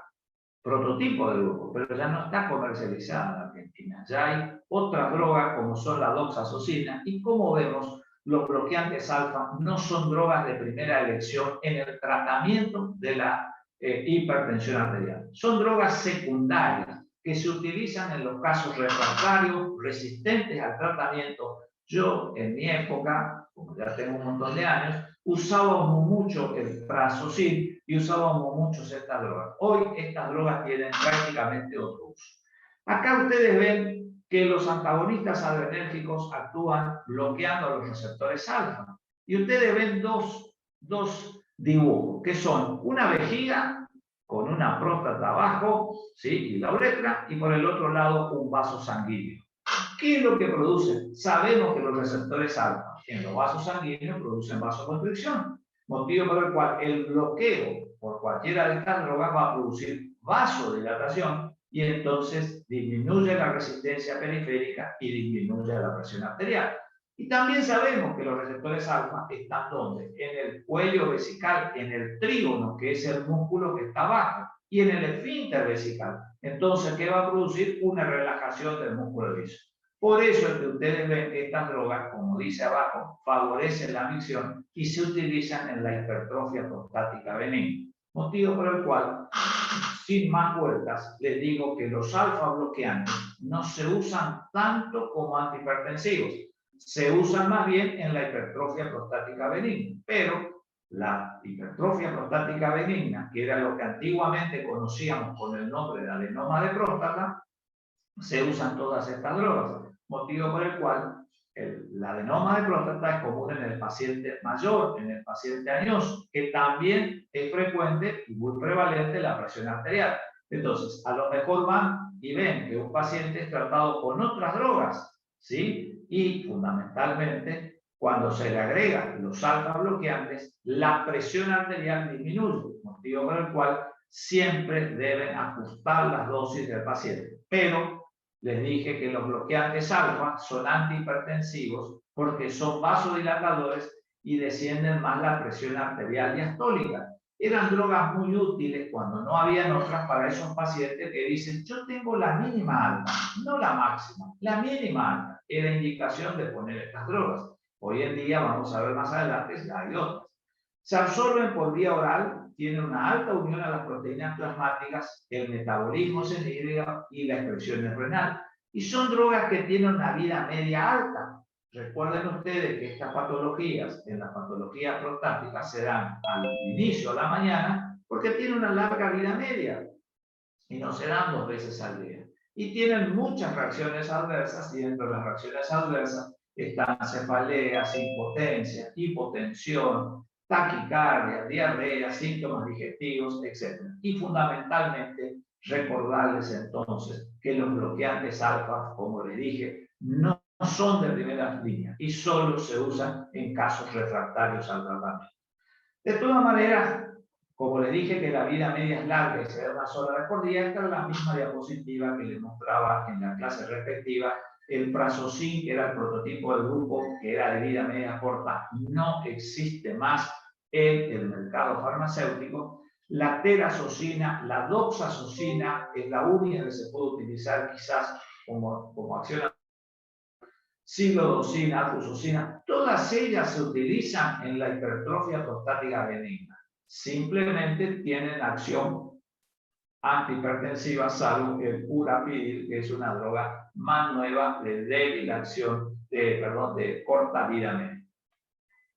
prototipo del grupo, pero ya no está comercializada en Argentina. Ya hay otras drogas como son la doxazosina, y como vemos, los bloqueantes alfa no son drogas de primera elección en el tratamiento de la hipertensión arterial. Son drogas secundarias que se utilizan en los casos refractarios, resistentes al tratamiento. Yo, en mi época, como ya tengo un montón de años, usábamos mucho el prazosina y usábamos mucho estas drogas. Hoy estas drogas tienen prácticamente otro uso. Acá ustedes ven que los antagonistas adrenérgicos actúan bloqueando los receptores alfa. Y ustedes ven dos dibujos, que son una vejiga con una próstata abajo, ¿sí? Y la uretra, y por el otro lado un vaso sanguíneo. ¿Qué es lo que produce? Sabemos que los receptores alfa en los vasos sanguíneos producen vasoconstricción, motivo por el cual el bloqueo por cualquiera de estas drogas va a producir vasodilatación y entonces disminuye la resistencia periférica y disminuye la presión arterial. Y también sabemos que los receptores alfa están ¿dónde? En el cuello vesical, en el trígono, que es el músculo que está abajo, y en el esfínter vesical. Entonces, ¿qué va a producir? Una relajación del músculo liso. Por eso es que ustedes ven que estas drogas, como dice abajo, favorecen la micción y se utilizan en la hipertrofia prostática benigna. Motivo por el cual, sin más vueltas, les digo que los alfa bloqueantes no se usan tanto como antihipertensivos. Se usan más bien en la hipertrofia prostática benigna, pero la hipertrofia prostática benigna, que era lo que antiguamente conocíamos con el nombre de adenoma de próstata, se usan todas estas drogas, motivo por el cual el adenoma de próstata es común en el paciente mayor, en el paciente añoso, que también es frecuente y muy prevalente la presión arterial. Entonces, a lo mejor van y ven que un paciente es tratado con otras drogas, ¿sí? Y fundamentalmente, cuando se le agregan los alfa bloqueantes, la presión arterial disminuye, motivo por el cual siempre deben ajustar las dosis del paciente. Pero les dije que los bloqueantes alfa son antihipertensivos porque son vasodilatadores y descienden más la presión arterial diastólica. Eran drogas muy útiles cuando no habían otras para esos pacientes que dicen, yo tengo la mínima alta, no la máxima, la mínima alta. Era indicación de poner estas drogas. Hoy en día, vamos a ver más adelante, ya hay otras. Se absorben por vía oral, tienen una alta unión a las proteínas plasmáticas, el metabolismo se inhibe y la excreción es renal. Y son drogas que tienen una vida media alta. Recuerden ustedes que estas patologías, en la patología prostática, se dan al inicio, a la mañana, porque tienen una larga vida media y no se dan 2 veces al día. Y tienen muchas reacciones adversas, y dentro de las reacciones adversas están cefaleas, impotencia, hipotensión, taquicardia, diarrea, síntomas digestivos, etc. Y fundamentalmente, recordarles entonces que los bloqueantes alfa, como les dije, no son de primera línea y solo se usan en casos refractarios al tratamiento. De todas maneras, como les dije que la vida media es larga y se da una sola vez por día, esta es la misma diapositiva que les mostraba en la clase respectiva. El prazosina, que era el prototipo del grupo, que era de vida media corta, no existe más en el mercado farmacéutico. La terazosina, la doxazosina es la única que se puede utilizar quizás como acción. Silodosina, alfusosina, todas ellas se utilizan en la hipertrofia prostática benigna. Simplemente tienen acción antihipertensiva, salvo el urapidil, que es una droga más nueva de débil acción, de corta vida media.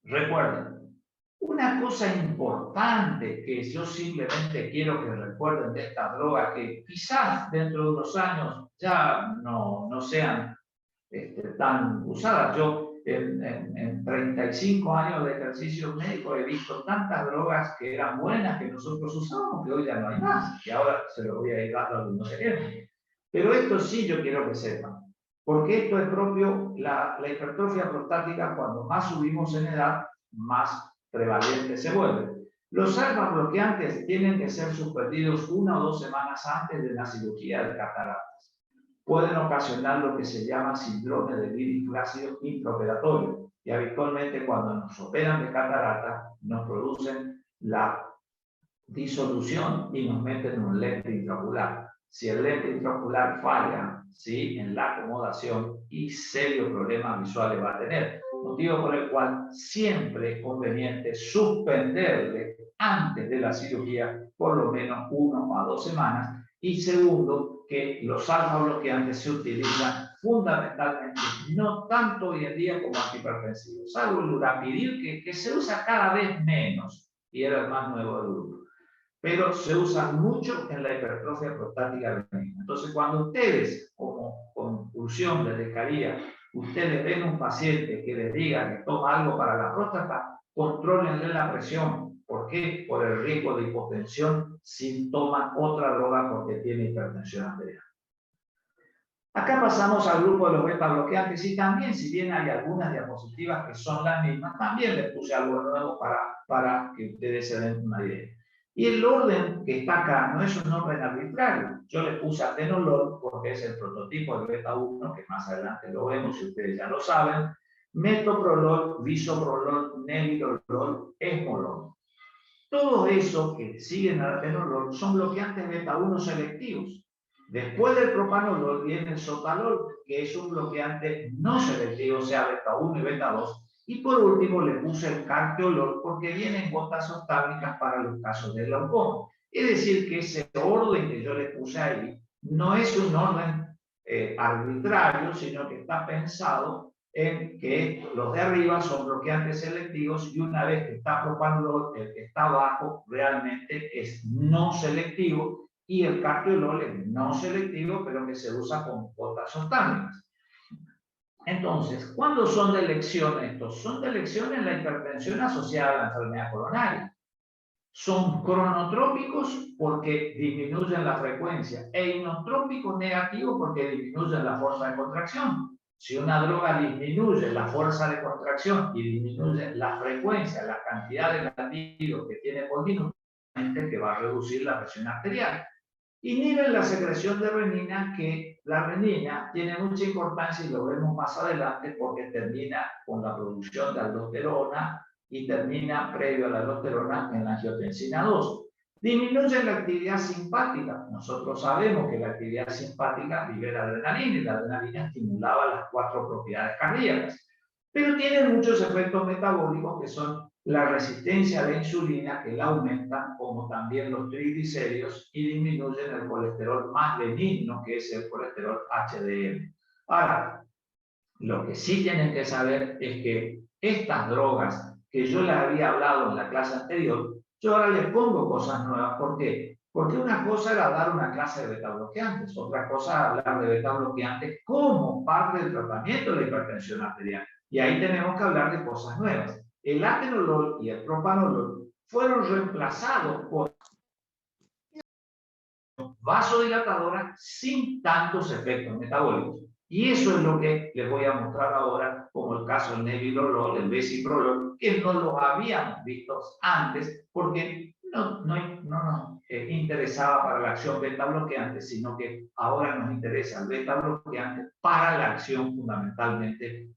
Recuerden, una cosa importante que yo simplemente quiero que recuerden de esta droga, que quizás dentro de unos años ya no sean tan usadas. Yo en 35 años de ejercicio médico he visto tantas drogas que eran buenas que nosotros usábamos que hoy ya no hay más, y ahora se lo voy a ir dando a algunos ejemplos. Pero esto sí yo quiero que sepan, porque esto es propio, la hipertrofia prostática, cuando más subimos en edad, más prevalente se vuelve. Los alfa bloqueantes tienen que ser suspendidos 1 o 2 semanas antes de la cirugía de cataratas. Pueden ocasionar lo que se llama síndrome de iris flácido intraoperatorio, y habitualmente cuando nos operan de catarata nos producen la disolución y nos meten un lente intraocular. Si el lente intraocular falla, ¿sí?, en la acomodación, y serios problemas visuales va a tener, motivo por el cual siempre es conveniente suspenderle antes de la cirugía por lo menos 1 a 2 semanas. Y segundo, que los alfa bloqueantes se utilizan fundamentalmente, no tanto hoy en día como antihipertensivos, salvo el Urapidil, que se usa cada vez menos y era el más nuevo del grupo, pero se usa mucho en la hipertrofia prostática benigna. Entonces, cuando ustedes, como conclusión les dejaría, ustedes ven un paciente que les diga que toma algo para la próstata, contrólenle la presión. ¿Por qué? Por el riesgo de hipotensión si toman otra droga porque tiene hipertensión arterial. Acá pasamos al grupo de los beta bloqueantes, y también, si bien hay algunas diapositivas que son las mismas, también les puse algo nuevo para que ustedes se den una idea. Y el orden que está acá no es un orden arbitrario. Yo le puse atenolol porque es el prototipo del beta 1, que más adelante lo vemos si ustedes ya lo saben. Metoprolol, bisoprolol, nebivolol, esmolol. Todos esos que siguen al atenolol son bloqueantes beta 1 selectivos. Después del propanolol viene el sotalol, que es un bloqueante no selectivo, o sea, beta 1 y beta 2. Y por último le puse el carteolol porque vienen gotas oftálmicas para los casos de glaucoma. Es decir, que ese orden que yo le puse ahí no es un orden arbitrario, sino que está pensado en que los de arriba son bloqueantes selectivos, y una vez que está propanolol, el que está abajo realmente es no selectivo, y el carteolol es no selectivo, pero que se usa con gotas oftálmicas. Entonces, ¿cuándo son de elección estos? Son de elección en la hipertensión asociada a la enfermedad coronaria. Son cronotrópicos porque disminuyen la frecuencia, e inotrópicos negativos porque disminuyen la fuerza de contracción. Si una droga disminuye la fuerza de contracción y disminuye la frecuencia, la cantidad de latidos que tiene por minuto, que va a reducir la presión arterial. Inhiben la secreción de renina, que la renina tiene mucha importancia y lo vemos más adelante porque termina con la producción de aldosterona y termina previo a la aldosterona en la angiotensina 2. Disminuyen la actividad simpática. Nosotros sabemos que la actividad simpática libera adrenalina, y la adrenalina estimulaba las 4 propiedades cardíacas. Pero tienen muchos efectos metabólicos, que son la resistencia a la insulina, que la aumentan, como también los triglicéridos, y disminuyen el colesterol más benigno, que es el colesterol HDL. Ahora, lo que sí tienen que saber es que estas drogas que yo les había hablado en la clase anterior, yo ahora les pongo cosas nuevas. ¿Por qué? Porque una cosa era dar una clase de beta bloqueantes, otra cosa hablar de beta bloqueantes como parte del tratamiento de la hipertensión arterial. Y ahí tenemos que hablar de cosas nuevas. El atenolol y el propanolol fueron reemplazados por vasodilatadoras sin tantos efectos metabólicos. Y eso es lo que les voy a mostrar ahora, como el caso del nebivolol, el besiprolol, que no los habíamos visto antes porque no nos interesaba para la acción beta bloqueante, sino que ahora nos interesa el beta bloqueante para la acción fundamentalmente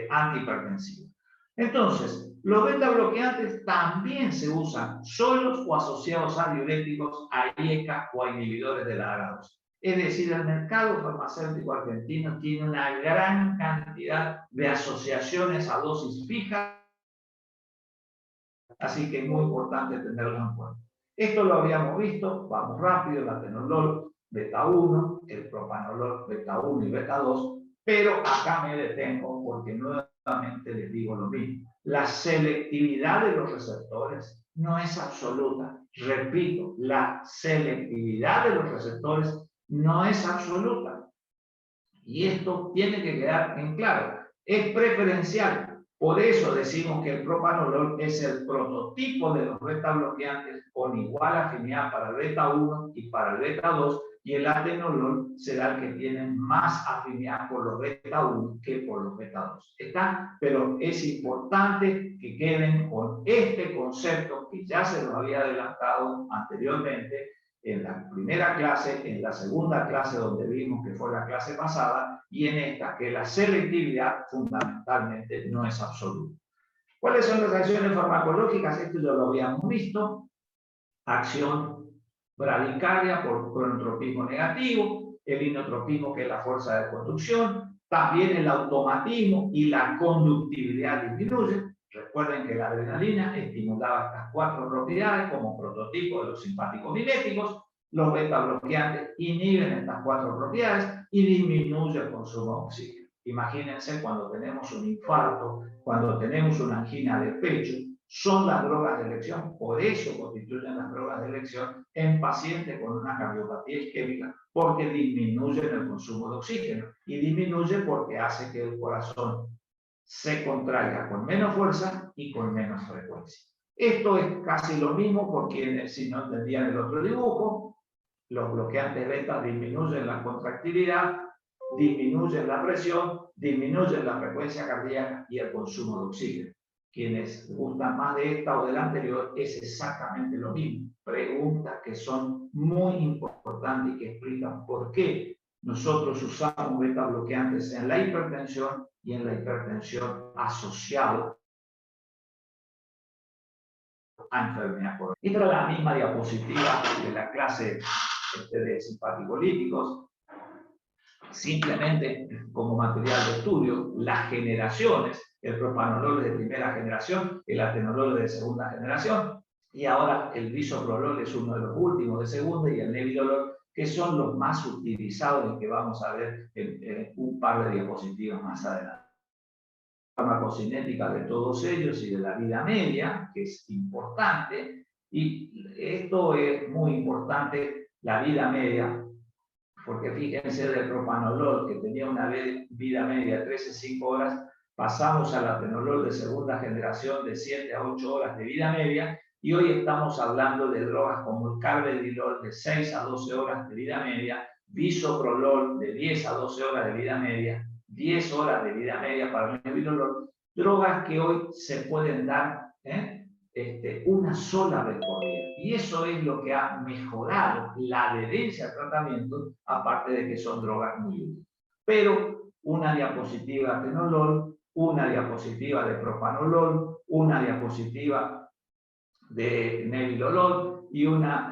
antihipertensiva. Entonces, los beta bloqueantes también se usan solos o asociados a diuréticos, a IECA o a inhibidores de la ARA2. Es decir, el mercado farmacéutico argentino tiene una gran cantidad de asociaciones a dosis fija, así que es muy importante tenerlo en cuenta. Esto lo habíamos visto, vamos rápido: el atenolol beta 1, el propanolol beta 1 y beta 2, pero acá me detengo porque nuevamente les digo lo mismo. La selectividad de los receptores no es absoluta. Repito, la selectividad de los receptores no es absoluta. Y esto tiene que quedar en claro. Es preferencial. Por eso decimos que el propanolol es el prototipo de los beta bloqueantes con igual afinidad para el beta 1 y para el beta 2, y el atenolol será el que tiene más afinidad por los beta 1 que por los beta 2. ¿Está? Pero es importante que queden con este concepto que ya se lo había adelantado anteriormente en la primera clase, en la segunda clase donde vimos que fue la clase pasada, y en esta, que la selectividad fundamentalmente no es absoluta. ¿Cuáles son las acciones farmacológicas? Esto ya lo habíamos visto. Acción bradicardia por cronotropismo negativo, el inotropismo, que es la fuerza de conducción, también el automatismo y la conductividad disminuye. Recuerden que la adrenalina estimulaba estas 4 propiedades como prototipo de los simpáticos miméticos. Los beta bloqueantes inhiben estas 4 propiedades y disminuye el consumo de oxígeno. Imagínense cuando tenemos un infarto, cuando tenemos una angina de pecho, son las drogas de elección, por eso constituyen las drogas de elección en pacientes con una cardiopatía isquémica, porque disminuyen el consumo de oxígeno y disminuye porque hace que el corazón se contraiga con menos fuerza y con menos frecuencia. Esto es casi lo mismo por quienes, si no entendían el otro dibujo, los bloqueantes beta disminuyen la contractilidad, disminuyen la presión, disminuyen la frecuencia cardíaca y el consumo de oxígeno. Quienes gustan más de esta o de la anterior, es exactamente lo mismo. Preguntas que son muy importantes y que explican por qué nosotros usamos beta bloqueantes en la hipertensión y en la hipertensión asociada a enfermedad coronarias. Esta es la misma diapositiva de la clase de simpaticolíticos. Simplemente como material de estudio, las generaciones, el propanolol de primera generación, el atenolol de segunda generación, y ahora el bisoprolol es uno de los últimos de segunda, y el nebivolol, que son los más utilizados y que vamos a ver en un par de diapositivas más adelante. La farmacocinética de todos ellos y de la vida media, que es importante, y esto es muy importante, la vida media, porque fíjense del propanolol, que tenía una vida media de 13,5 horas, pasamos al atenolol de segunda generación de 7 a 8 horas de vida media, y hoy estamos hablando de drogas como el carvedilol de 6 a 12 horas de vida media, bisoprolol de 10 a 12 horas de vida media, 10 horas de vida media para el nebivolol, drogas que hoy se pueden dar una sola vez por día. Y eso es lo que ha mejorado la adherencia al tratamiento, aparte de que son drogas muy útiles. Pero una diapositiva de atenolol, una diapositiva de propanolol, una diapositiva de nebivolol y una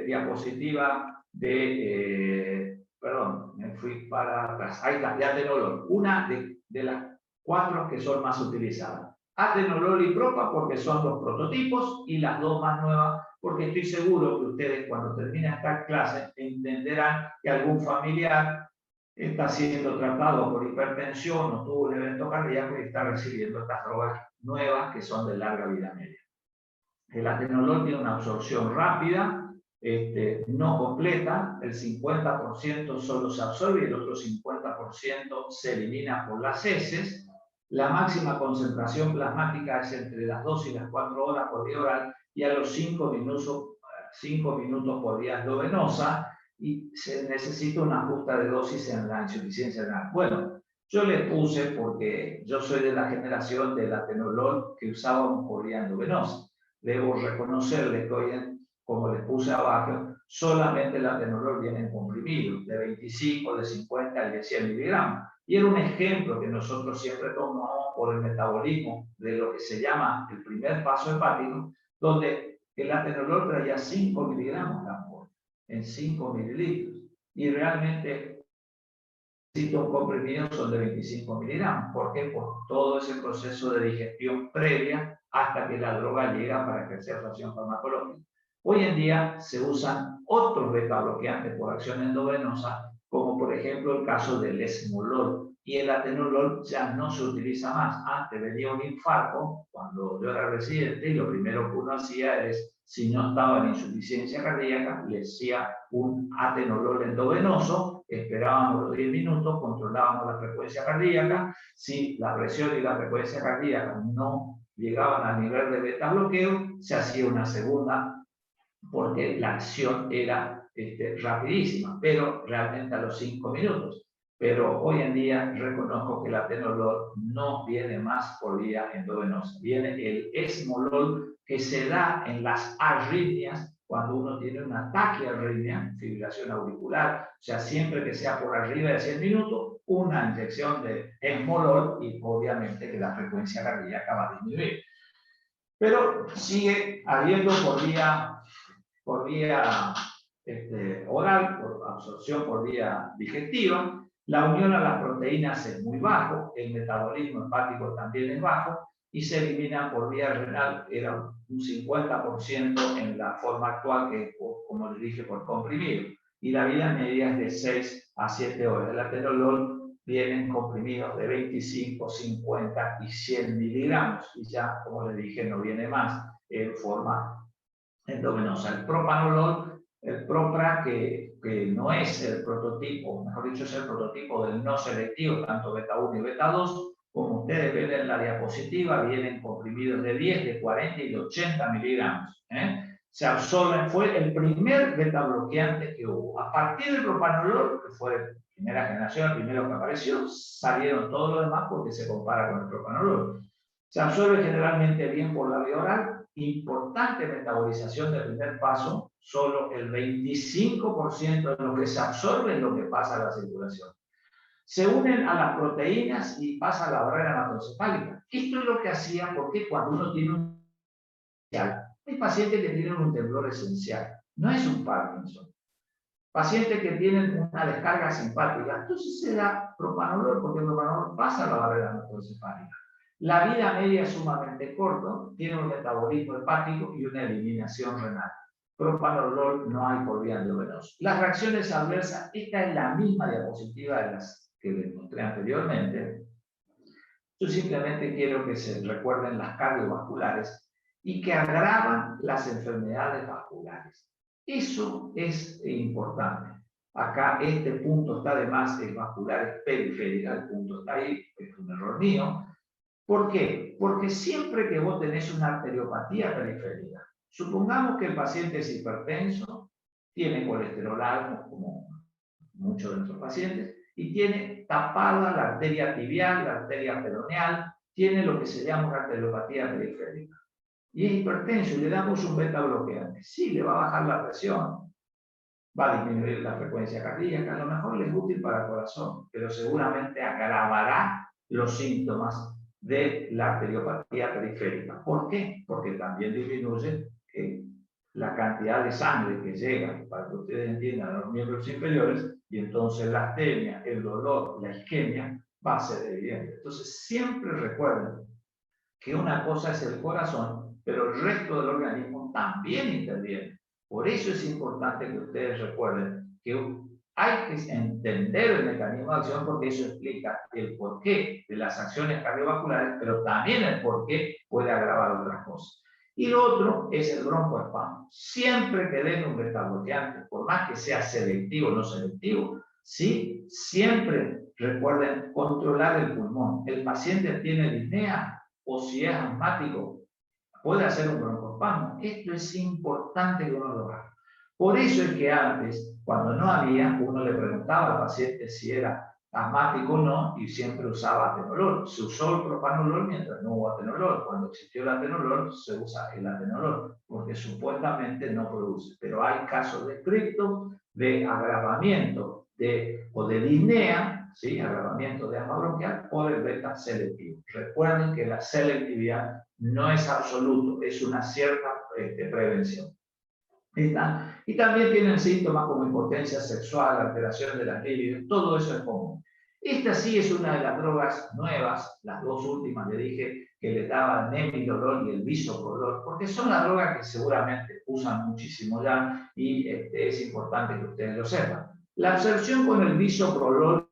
diapositiva de, perdón, me fui para atrás, ahí está, de atenolol, una de las 4 que son más utilizadas. Atenolol y propa porque son los prototipos, y las 2 más nuevas porque estoy seguro que ustedes cuando terminen esta clase entenderán que algún familiar está siendo tratado por hipertensión o tuvo un evento cardíaco y está recibiendo estas drogas nuevas que son de larga vida media. El atenolol tiene una absorción rápida, no completa, el 50% solo se absorbe y el otro 50% se elimina por las heces. La máxima concentración plasmática es entre las 2 y las 4 horas por vía oral, y a los 5 minutos por vía endovenosa, y se necesita un ajuste de dosis en la insuficiencia renal. Bueno, yo le puse porque yo soy de la generación del atenolol que usábamos por vía endovenosa. Debo reconocerle que hoy, como les puse abajo, solamente el atenolol viene en comprimido, de 25, de 50 y de 100 miligramos. Y era un ejemplo que nosotros siempre tomamos por el metabolismo de lo que se llama el primer paso hepático, donde el atenolol traía 5 miligramos de ampolla, en 5 mililitros. Y realmente, un comprimido son de 25 miligramos. ¿Por qué? Por todo ese proceso de digestión previa hasta que la droga llega para ejercer su acción farmacológica. Hoy en día se usan otros beta bloqueantes por acción endovenosa, como por ejemplo el caso del esmolol, y el atenolol ya no se utiliza más. Antes venía un infarto cuando yo era residente y lo primero que uno hacía es, si no estaba en insuficiencia cardíaca, le hacía un atenolol endovenoso, esperábamos los 10 minutos, controlábamos la frecuencia cardíaca. Si la presión y la frecuencia cardíaca no llegaban al nivel de beta bloqueo, se hacía una segunda, porque la acción era rapidísima, pero realmente a los 5 minutos. Pero hoy en día reconozco que el atenolol no viene más por vía endovenosa. Viene el esmolol que se da en las arritmias cuando uno tiene un ataque de arritmia, fibrilación auricular. O sea, siempre que sea por arriba de 100 minutos, una inyección de esmolol y obviamente que la frecuencia cardíaca va a disminuir. Pero sigue habiendo por vía oral, por absorción por vía digestiva. La unión a las proteínas es muy bajo, el metabolismo hepático también es bajo y se elimina por vía renal, era un 50% en la forma actual que, como les dije, por comprimido. Y la vida media es de 6 a 7 horas. El atenolol vienen comprimidos de 25, 50 y 100 miligramos y ya, como les dije, no viene más en forma endovenosa. El propanolol, el propra, que no es el prototipo, mejor dicho, es el prototipo del no selectivo, tanto beta 1 y beta 2, como ustedes ven en la diapositiva, vienen comprimidos de 10, de 40 y de 80 miligramos. Se absorben, fue el primer beta bloqueante que hubo. A partir del propanolol, que fue de primera generación, el primero que apareció, salieron todos los demás porque se compara con el propanolol. Se absorbe generalmente bien por la vía oral, importante metabolización del primer paso, solo el 25% de lo que se absorbe es lo que pasa a la circulación. Se unen a las proteínas y pasa a la barrera hematoencefálica. Esto es lo que hacía porque cuando uno tiene un hay pacientes que tienen un temblor esencial, no es un Parkinson. Pacientes que tienen una descarga simpática, entonces se da propanolol porque el propanolol pasa a la barrera hematoencefálica. La vida media es sumamente corta, tiene un metabolismo hepático y una eliminación renal. Propanolol no hay por vía endovenosa. Las reacciones adversas, esta es la misma diapositiva de las que les mostré anteriormente. Yo simplemente quiero que se recuerden las cardiovasculares y que agravan las enfermedades vasculares. Eso es importante. Acá este punto está de más, el vascular es periférica, el punto está ahí, es un error mío. ¿Por qué? Porque siempre que vos tenés una arteriopatía periférica, supongamos que el paciente es hipertenso, tiene colesterol alto, como muchos de nuestros pacientes, y tiene tapada la arteria tibial, la arteria peroneal, tiene lo que se llama una arteriopatía periférica. Y es hipertenso y le damos un beta bloqueante. Sí, le va a bajar la presión, va a disminuir la frecuencia cardíaca, a lo mejor le es útil para el corazón, pero seguramente agravará los síntomas de la arteriopatía periférica. ¿Por qué? Porque también disminuye la cantidad de sangre que llega, para que ustedes entiendan, a los miembros inferiores, y entonces la astemia, el dolor, la isquemia va a ser evidente. Entonces siempre recuerden que una cosa es el corazón, pero el resto del organismo también interviene. Por eso es importante que ustedes recuerden que hay que entender el mecanismo de acción porque eso explica el porqué de las acciones cardiovasculares, pero también el porqué puede agravar otras cosas. Y lo otro es el broncoespasmo. Siempre que den un beta bloqueante, por más que sea selectivo o no selectivo, sí, siempre recuerden controlar el pulmón. El paciente tiene disnea o si es asmático, puede hacer un broncoespasmo. Esto es importante que uno lo haga. Por eso es que antes, cuando no había, uno le preguntaba al paciente si era asmático o no, y siempre usaba atenolol. Se usó el propanolol mientras no hubo atenolol. Cuando existió el atenolol, se usa el atenolol, porque supuestamente no produce. Pero hay casos descritos de agravamiento o de disnea, ¿sí? Agravamiento de asma bronquial o del beta selectivo. Recuerden que la selectividad no es absoluto, es una cierta prevención. Y también tienen síntomas como impotencia sexual, alteración de las libido, todo eso es común. Esta sí es una de las drogas nuevas, las dos últimas le dije que le daban nemidolol y el bisoprolol, porque son las drogas que seguramente usan muchísimo ya y es importante que ustedes lo sepan. La absorción con el bisoprolol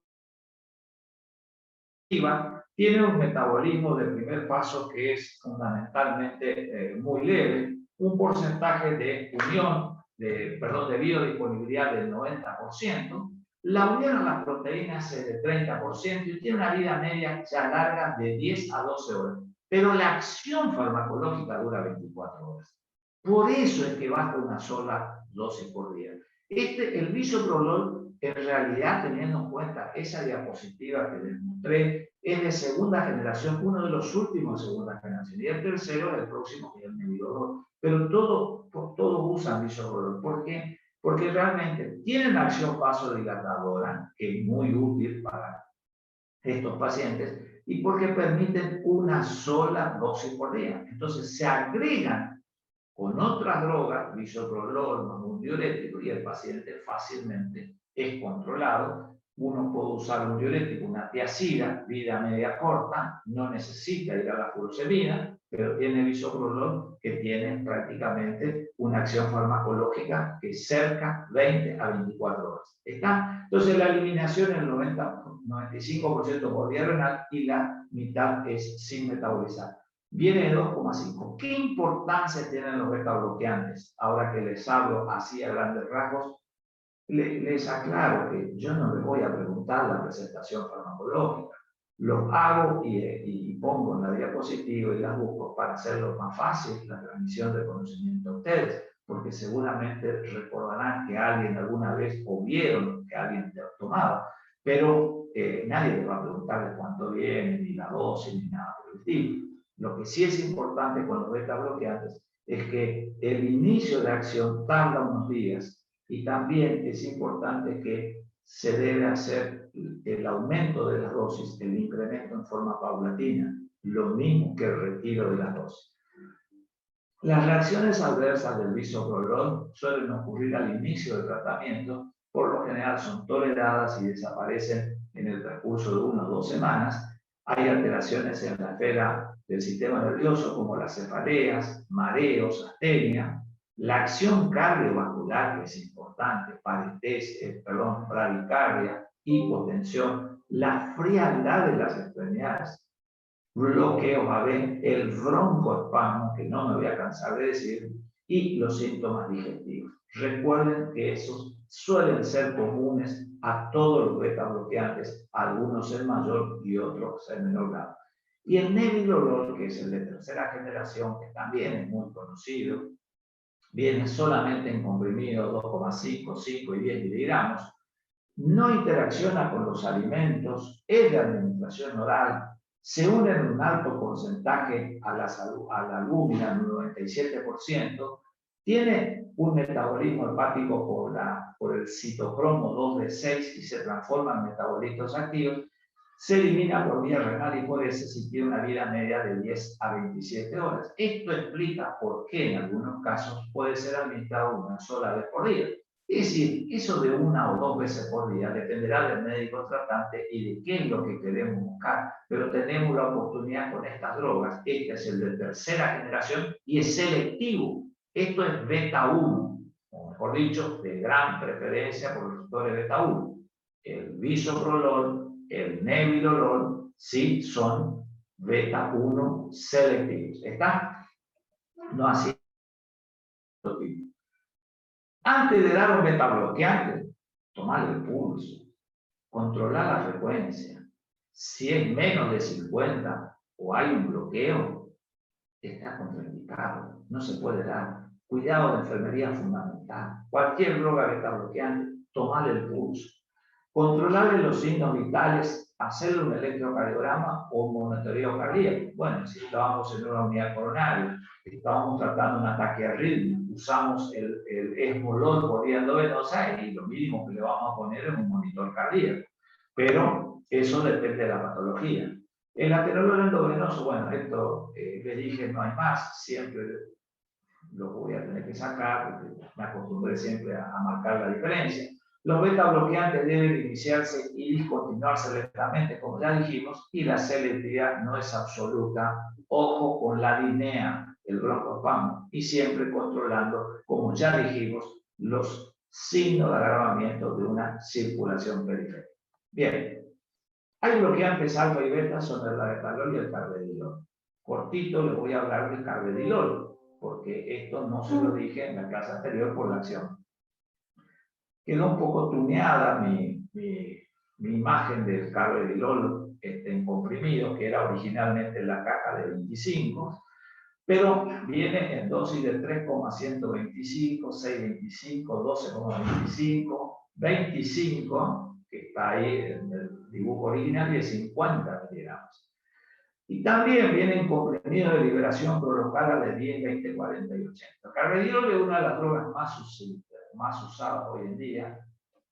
tiene un metabolismo de primer paso que es fundamentalmente muy leve, un porcentaje de unión, de biodisponibilidad del 90%, la unión a las proteínas es del 30% y tiene una vida media ya larga de 10 a 12 horas. Pero la acción farmacológica dura 24 horas. Por eso es que basta una sola dosis por día. El bisoprolol, en realidad, teniendo en cuenta esa diapositiva que les mostré, es de segunda generación, uno de los últimos de segunda generación, y el tercero es el próximo, que es el nebilodol. Pero todos usan bisoprolol. ¿Por qué? Porque realmente tienen acción vasodilatadora, que es muy útil para estos pacientes, y porque permiten una sola dosis por día. Entonces se agregan con otras drogas, bisoprolol, más un diurético, y el paciente fácilmente es controlado. Uno puede usar un diurético, una tiazida, vida media corta, no necesita ir a la furosemida, pero tiene bisoprolol que tiene prácticamente una acción farmacológica que es cerca 20 a 24 horas. ¿Está? Entonces la eliminación es el 95% por vía renal y la mitad es sin metabolizar. Viene de 2,5. ¿Qué importancia tienen los beta bloqueantes? Ahora que les hablo así a grandes rasgos, les aclaro que yo no les voy a preguntar la presentación farmacológica. Los hago y pongo en la diapositiva y las busco para hacerlo más fácil la transmisión de conocimiento a ustedes, porque seguramente recordarán que alguien alguna vez o vieron que alguien tomaba, pero nadie les va a preguntar de cuánto viene, ni la dosis, ni nada por el estilo. Lo que sí es importante con los beta bloqueantes es que el inicio de acción tarda unos días, y también es importante que se debe hacer el aumento de las dosis, el incremento en forma paulatina, lo mismo que el retiro de las dosis. Las reacciones adversas del bisoprolol suelen ocurrir al inicio del tratamiento, por lo general son toleradas y desaparecen en el transcurso de 1 o 2 semanas. Hay alteraciones en la esfera del sistema nervioso como las cefaleas, mareos, astenia. La acción cardiovascular, que es importante, bradicardia, hipotensión, la frialdad de las extremidades, bloqueo AB, el broncoespasmo, que no me voy a cansar de decir, y los síntomas digestivos. Recuerden que esos suelen ser comunes a todos los beta bloqueantes, algunos en mayor y otros en menor grado. Y el nebilodol, que es el de tercera generación, que también es muy conocido, viene solamente en comprimidos 2,5, 5 y 10 miligramos, no interacciona con los alimentos, es de administración oral, se une en un alto porcentaje a la albúmina, un 97%, tiene un metabolismo hepático por el citocromo 2D6 y se transforma en metabolitos activos, se elimina por vía renal y por eso si tiene una vida media de 10 a 27 horas. Esto explica por qué en algunos casos puede ser administrado una sola vez por día. Es decir, eso de 1 o 2 veces por día dependerá del médico tratante y de qué es lo que queremos buscar, pero tenemos la oportunidad con estas drogas. Este es el de tercera generación y es selectivo. Esto es beta 1, o mejor dicho, de gran preferencia por los receptores beta 1. El bisoprolol, el nebilodol, sí son beta 1 selectivos. ¿Está? No así. Antes de dar un beta bloqueante, tomar el pulso, controlar la frecuencia. Si es menos de 50 o hay un bloqueo, está contraindicado, no se puede dar. Cuidado de enfermería fundamental. Cualquier droga beta bloqueante, tomar el pulso. Controlarle los signos vitales, hacerle un electrocardiograma o un monitoreo cardíaco. Bueno, si estábamos en una unidad coronaria, estábamos tratando un ataque arrítmico, usamos el esmolol por vía endovenosa y lo mínimo que le vamos a poner es un monitor cardíaco. Pero eso depende de la patología. El atenolol endovenoso, bueno, esto les dije, no hay más, siempre lo voy a tener que sacar, porque me acostumbré siempre a marcar la diferencia. Los beta bloqueantes deben iniciarse y discontinuarse lentamente, como ya dijimos, y la selectividad no es absoluta. Ojo con la disnea, el broncoespasmo, y siempre controlando, como ya dijimos, los signos de agravamiento de una circulación periférica. Bien, hay bloqueantes alfa y beta, son el labetalol y el carvedilol. Cortito les voy a hablar del carvedilol, porque esto no se lo dije en la clase anterior por la acción. Quedó un poco tuneada mi imagen del carvedilol en comprimido, que era originalmente la caja de 25, pero viene en dosis de 3,125, 6,25, 12,25, 25, que está ahí en el dibujo original, y de 50 miligramos. Y también vienen comprimidos de liberación prolongada de 10, 20, 40 y 80. El carvedilol es una de las drogas más usadas hoy en día.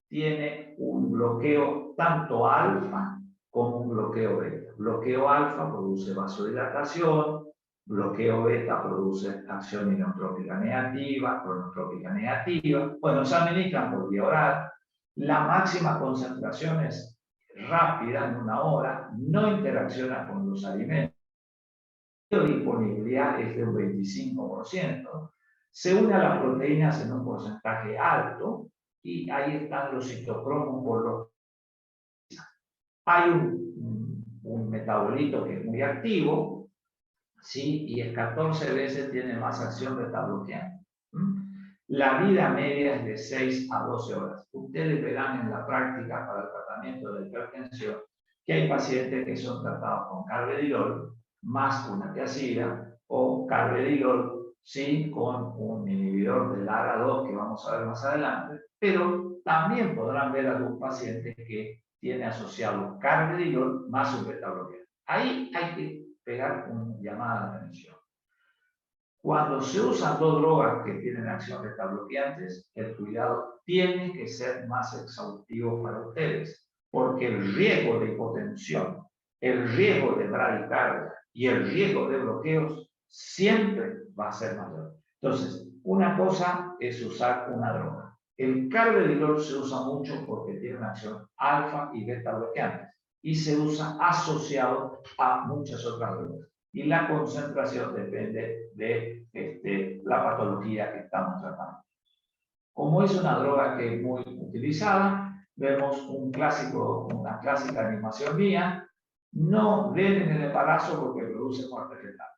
Tiene un bloqueo tanto alfa como un bloqueo beta. Bloqueo alfa produce vasodilatación, bloqueo beta produce acción inotrópica negativa, cronotrópica negativa. Bueno, se administran por vía oral. La máxima concentración es rápida, en 1 hora, no interacciona con los alimentos. La disponibilidad es de un 25%. Se une a las proteínas en un porcentaje alto y ahí están los citocromos por los... Hay un metabolito que es muy activo, ¿sí? Y es 14 veces tiene más acción beta-bloqueante. La vida media es de 6 a 12 horas. Ustedes verán en la práctica para el tratamiento de hipertensión que hay pacientes que son tratados con carvedilol más una tiazida o carvedilol sí con un inhibidor del ARA2 que vamos a ver más adelante, pero también podrán ver algún paciente que tiene asociado carvedilol más un beta-bloqueante. Ahí hay que pegar una llamada de atención. Cuando se usan dos drogas que tienen acción beta-bloqueantes, el cuidado tiene que ser más exhaustivo para ustedes, porque el riesgo de hipotensión, el riesgo de bradicardia y el riesgo de bloqueos siempre va a ser mayor. Entonces, una cosa es usar una droga. El carvedilol se usa mucho porque tiene una acción alfa y beta-bloqueantes y se usa asociado a muchas otras drogas. Y la concentración depende de la patología que estamos tratando. Como es una droga que es muy utilizada, vemos una clásica animación mía. No den en el embarazo porque produce muerte fetal.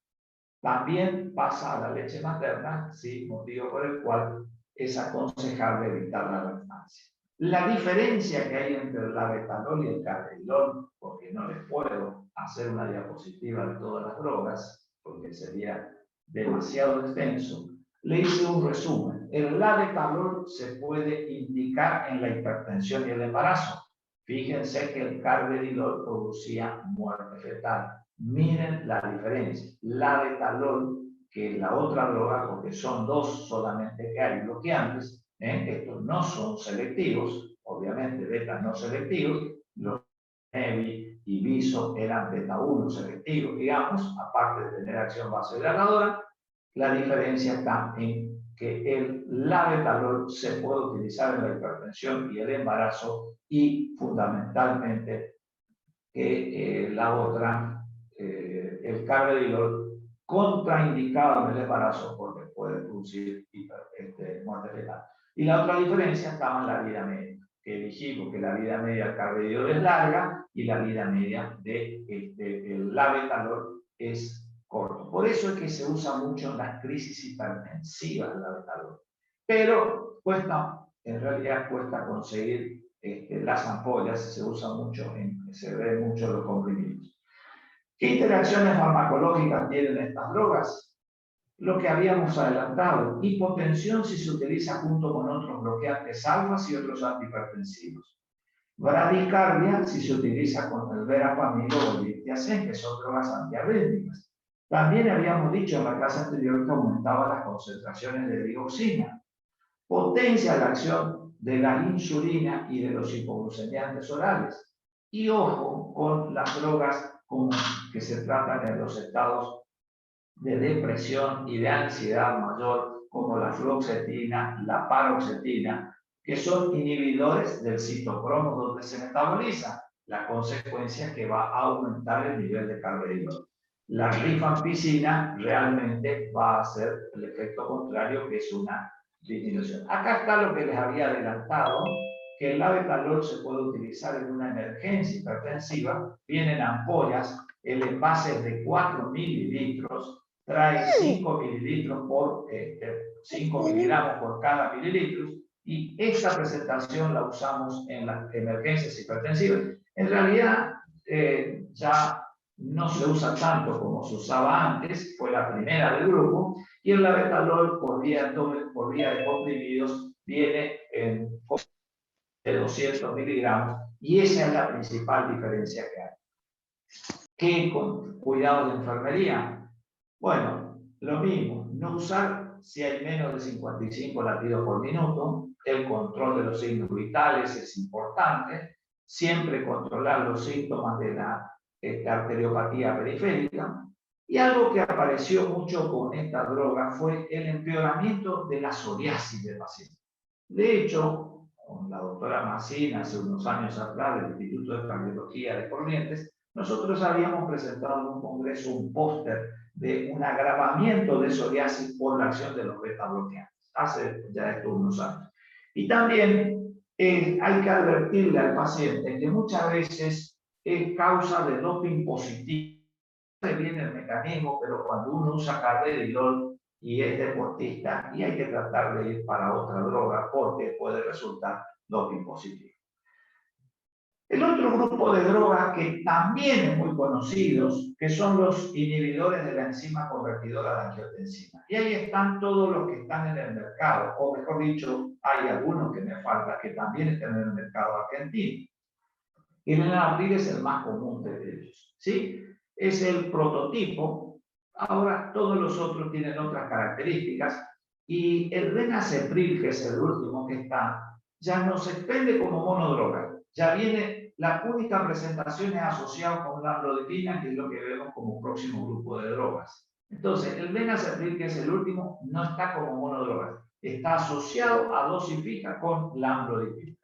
También pasa a la leche materna, ¿sí? Motivo por el cual es aconsejable evitar la lactancia. La diferencia que hay entre la betalol y el carvedilol, porque no les puedo hacer una diapositiva de todas las drogas, porque sería demasiado extenso, le hice un resumen. El labetalol se puede indicar en la hipertensión y el embarazo. Fíjense que el carvedilol producía muerte fetal. Miren la diferencia. Labetalol, que es la otra droga, porque son dos solamente que hay bloqueantes, estos no son selectivos, obviamente beta no selectivos, los Nevi y Viso eran beta 1 selectivos, digamos, aparte de tener acción vasodilatadora. La diferencia está en que el labetalol se puede utilizar en la hipertensión y el embarazo y fundamentalmente que la otra, el carvedilol, contraindicado en el embarazo porque puede producir muerte fetal. Y la otra diferencia estaba en la vida media, que dijimos que la vida media del carvedilol es larga y la vida media del labetalol es corto. Por eso es que se usa mucho en las crisis hipertensivas el labetalol. Pero en realidad cuesta conseguir las ampollas, se usa mucho, se ve mucho los comprimidos. ¿Qué interacciones farmacológicas tienen estas drogas? Lo que habíamos adelantado, hipotensión si se utiliza junto con otros bloqueantes alfas y otros antihipertensivos. Bradicardia si se utiliza con el verapamil o el litiazem, que son drogas antiarrítmicas. También habíamos dicho en la clase anterior que aumentaba las concentraciones de dioxina. Potencia la acción de la insulina y de los hipoglucemiantes orales. Y ojo con las drogas que se tratan en los estados de depresión y de ansiedad mayor, como la fluoxetina, la paroxetina, que son inhibidores del citocromo donde se metaboliza. La consecuencia es que va a aumentar el nivel de carvedilol. La rifampicina realmente va a hacer el efecto contrario, que es una disminución. Acá está lo que les había adelantado, que el labetalol se puede utilizar en una emergencia hipertensiva. Vienen ampollas, el envase es de 4 mililitros, trae 5 mililitros por 5 miligramos por cada mililitro, y esta presentación la usamos en las emergencias hipertensivas. En realidad, ya no se usa tanto como se usaba antes, fue la primera del grupo, y el labetalol por vía de comprimidos viene en de 200 miligramos, y esa es la principal diferencia que hay. ¿Qué con cuidados de enfermería? Bueno, lo mismo, no usar si hay menos de 55 latidos por minuto, el control de los signos vitales es importante, siempre controlar los síntomas de la arteriopatía periférica, y algo que apareció mucho con esta droga fue el empeoramiento de la psoriasis del paciente. De hecho, con la doctora Massina, hace unos años atrás, del Instituto de Cardiología de Corrientes, nosotros habíamos presentado en un congreso un póster de un agravamiento de psoriasis por la acción de los beta-bloqueantes, hace ya esto unos años. Y también hay que advertirle al paciente que muchas veces es causa de doping positivo. Viene el mecanismo, pero cuando uno usa carvedilol y es deportista, y hay que tratar de ir para otra droga porque puede resultar doping positivo. El otro grupo de drogas que también es muy conocidos, que son los inhibidores de la enzima convertidora de angiotensina. Y ahí están todos los que están en el mercado, o mejor dicho, hay algunos que me falta que también están en el mercado argentino. Y el Enalapril es el más común de ellos, ¿sí? Es el prototipo. Ahora todos los otros tienen otras características, y el Benacepril, que es el último que está, ya no se vende como monodroga. Ya viene, la única presentación es asociado con la amlodipina, que es lo que vemos como próximo grupo de drogas. Entonces, el Benacepril, que es el último, no está como monodroga. Está asociado a dosis fija con la amlodipina.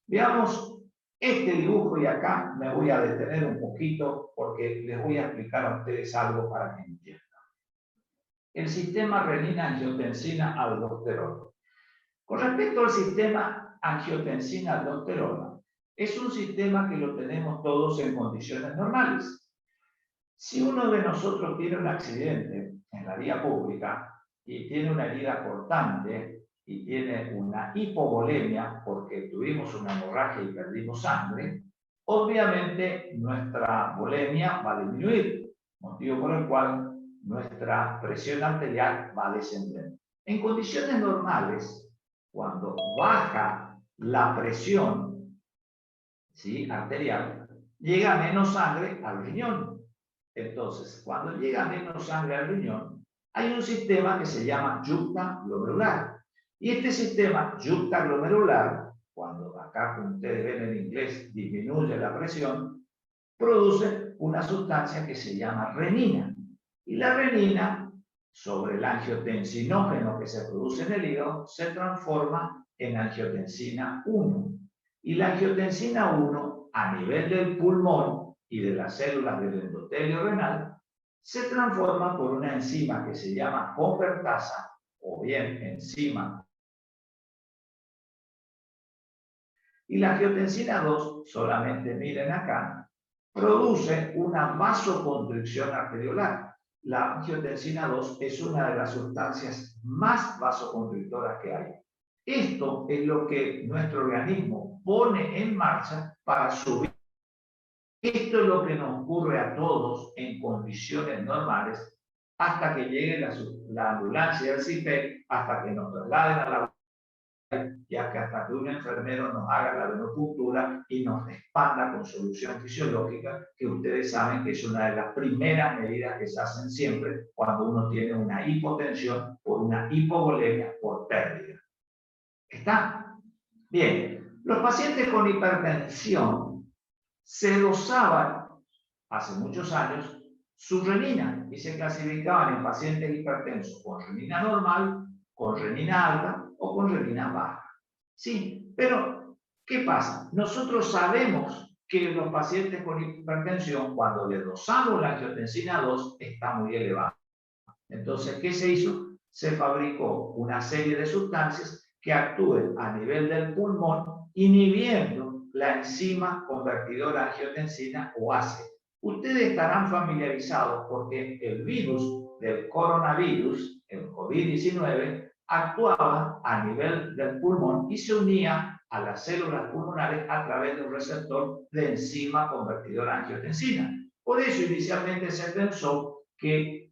Veamos este dibujo, y acá me voy a detener un poquito porque les voy a explicar a ustedes algo para que entiendan. El sistema renina-angiotensina-aldosterona. Con respecto al sistema angiotensina-aldosterona, es un sistema que lo tenemos todos en condiciones normales. Si uno de nosotros tiene un accidente en la vía pública y tiene una herida cortante y tiene una hipovolemia porque tuvimos una hemorragia y perdimos sangre, obviamente nuestra volemia va a disminuir, motivo por el cual nuestra presión arterial va descendiendo. En condiciones normales, cuando baja la presión, ¿sí?, arterial, llega menos sangre al riñón. Entonces, cuando llega menos sangre al riñón, hay un sistema que se llama yucta glomerular. Y este sistema yucta glomerular, cuando acá, como ustedes ven en inglés, disminuye la presión, produce una sustancia que se llama renina. Y la renina, sobre el angiotensinógeno que se produce en el hígado, se transforma en angiotensina 1. Y la angiotensina 1, a nivel del pulmón y de las células del endotelio renal, se transforma por una enzima que se llama convertasa, o bien enzima. Y la angiotensina 2, solamente miren acá, produce una vasoconstricción arteriolar. La angiotensina 2 es una de las sustancias más vasoconstrictoras que hay. Esto es lo que nuestro organismo pone en marcha para subir. Esto es lo que nos ocurre a todos en condiciones normales hasta que llegue la ambulancia del CIPEC, hasta que nos trasladen a la, ya que hasta que un enfermero nos haga la venopuntura y nos expanda con solución fisiológica, que ustedes saben que es una de las primeras medidas que se hacen siempre cuando uno tiene una hipotensión por una hipovolemia por pérdida. ¿Está? Bien, los pacientes con hipertensión se dosaban hace muchos años su renina y se clasificaban en pacientes hipertensos con renina normal, con renina alta o con renina baja. Sí, pero ¿qué pasa? Nosotros sabemos que los pacientes con hipertensión, cuando le dosamos la angiotensina 2, está muy elevada. Entonces, ¿qué se hizo? Se fabricó una serie de sustancias que actúen a nivel del pulmón, inhibiendo la enzima convertidora angiotensina o ACE. Ustedes estarán familiarizados porque el virus del coronavirus, el COVID-19, actuaba a nivel del pulmón y se unía a las células pulmonares a través de un receptor de enzima convertidora angiotensina. Por eso inicialmente se pensó que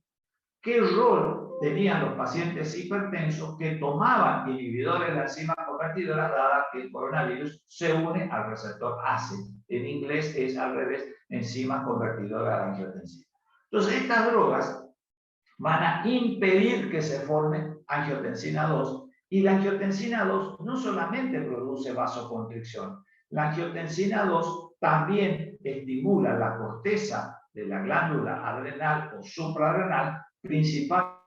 qué rol tenían los pacientes hipertensos que tomaban inhibidores de la enzima convertidora, dada que el coronavirus se une al receptor ACE. En inglés es al revés, enzima convertidora de angiotensina. Entonces, estas drogas van a impedir que se forme angiotensina 2, y la angiotensina 2 no solamente produce vasoconstricción, la angiotensina 2 también estimula la corteza de la glándula adrenal o suprarrenal, principal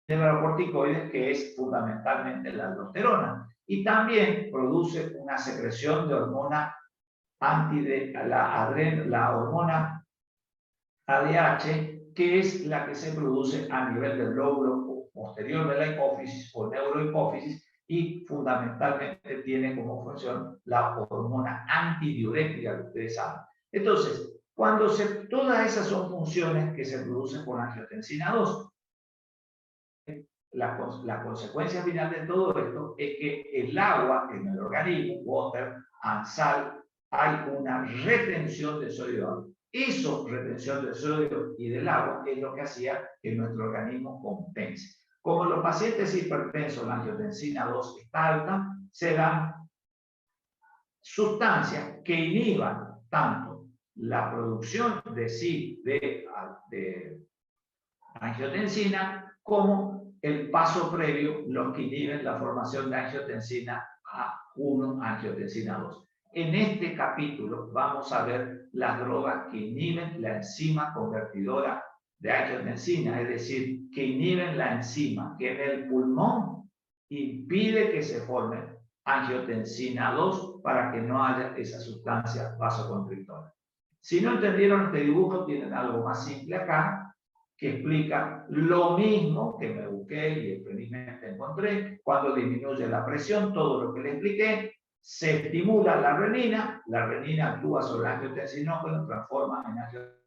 mineralocorticoides, que es fundamentalmente la aldosterona, y también produce una secreción de hormona la hormona ADH, que es la que se produce a nivel del lóbulo posterior de la hipófisis o neurohipófisis, y fundamentalmente tiene como función la hormona antidiurética que ustedes saben. Entonces, todas esas son funciones que se producen por angiotensina 2. La consecuencia final de todo esto es que el agua en el organismo, water and salt, hay una retención de sodio. Esa retención del sodio y del agua es lo que hacía que nuestro organismo compense. Como los pacientes hipertensos, la angiotensina 2 está alta, se dan sustancias que inhiban tanto la producción de angiotensina como el paso previo, los que inhiben la formación de angiotensina A1, angiotensina 2. En este capítulo vamos a ver las drogas que inhiben la enzima convertidora de angiotensina, es decir, que inhiben la enzima que en el pulmón impide que se forme angiotensina 2 para que no haya esa sustancia vasoconstrictora. Si no entendieron este dibujo, tienen algo más simple acá, que explica lo mismo que me busqué y felizmente encontré. Cuando disminuye la presión, todo lo que le expliqué, se estimula la renina actúa sobre la angiotensinógeno, transforma en angiotensina.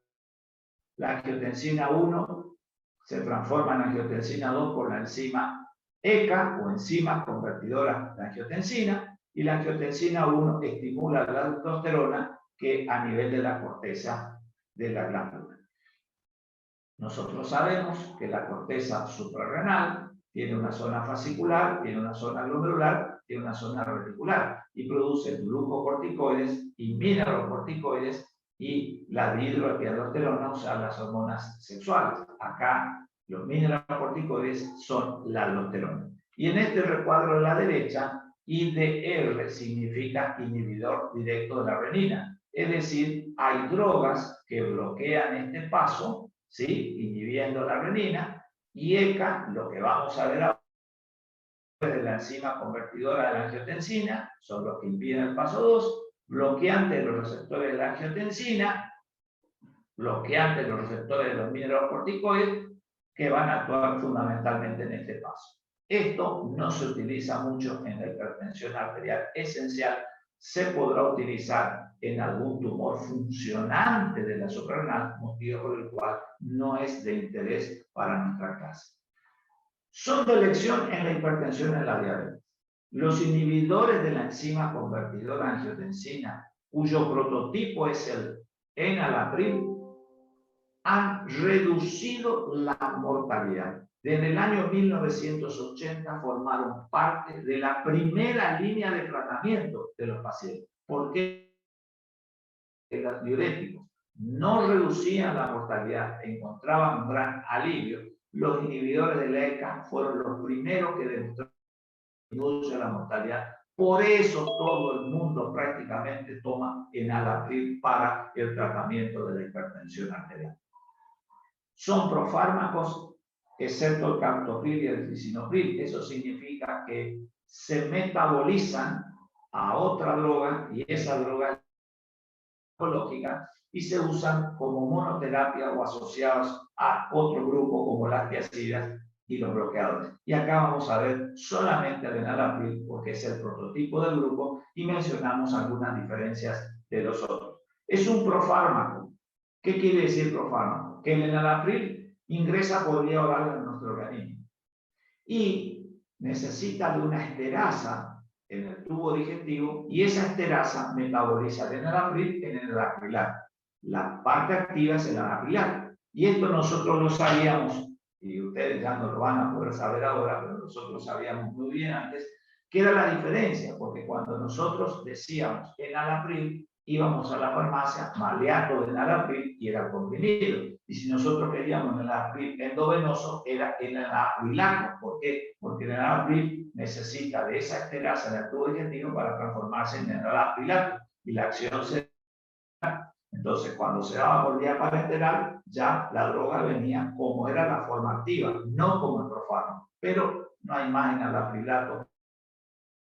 La angiotensina 1 se transforma en angiotensina 2 por la enzima ECA o enzima convertidora de angiotensina, y la angiotensina 1 estimula la aldosterona que a nivel de la corteza de la glándula. Nosotros sabemos que la corteza suprarrenal tiene una zona fascicular, tiene una zona glomerular, tiene una zona reticular, y produce glucocorticoides y mineralocorticoides y la dihidroepialdosterona, o sea, las hormonas sexuales. Acá los mineralocorticoides son la aldosterona. Y en este recuadro de la derecha, IDR significa inhibidor directo de la renina. Es decir, hay drogas que bloquean este paso, ¿sí?, inhibiendo la renina, y ECA, lo que vamos a ver ahora, de la enzima convertidora de la angiotensina, son los que impiden el paso 2, bloqueantes de los receptores de la angiotensina, bloqueantes de los receptores de los mineralocorticoides, que van a actuar fundamentalmente en este paso. Esto no se utiliza mucho en la hipertensión arterial esencial, se podrá utilizar en algún tumor funcionante de la suprarrenal, motivo por el cual no es de interés para nuestra clase. Son de elección en la hipertensión y en la diabetes. Los inhibidores de la enzima convertidora de angiotensina, cuyo prototipo es el enalapril, han reducido la mortalidad. Desde el año 1980 formaron parte de la primera línea de tratamiento de los pacientes. ¿Por qué? Los diuréticos no reducían la mortalidad, encontraban un gran alivio. Los inhibidores de la ECA fueron los primeros que demostraron que reducen la mortalidad. Por eso todo el mundo prácticamente toma enalapril para el tratamiento de la hipertensión arterial. Son profármacos, excepto el captopril y el lisinopril. Eso significa que se metabolizan a otra droga, y esa droga es oncológica, y se usan como monoterapia o asociados a otro grupo como las tiazidas y los bloqueadores. Y acá vamos a ver solamente el enalapril porque es el prototipo del grupo y mencionamos algunas diferencias de los otros. Es un profármaco. ¿Qué quiere decir profármaco? Que el enalapril ingresa por vía oral en nuestro organismo y necesita de una esterasa en el tubo digestivo, y esa esterasa metaboliza el enalapril en el acrilato. la parte activa es el anafilato. Y esto nosotros lo sabíamos, y ustedes ya no lo van a poder saber ahora, pero nosotros lo sabíamos muy bien antes, que era la diferencia, porque cuando nosotros decíamos enalapril, íbamos a la farmacia, maleato de enalapril y era comprimido. Y si nosotros queríamos enalapril endovenoso, era enalaprilato. ¿Por qué? Porque el enalapril necesita de esa esterasa del tubo digestivo para transformarse en enalaprilato. Y la acción se da. Entonces, cuando se daba por vía parenteral, ya la droga venía como era la forma activa, no como el profano. Pero no hay más enalaprilato,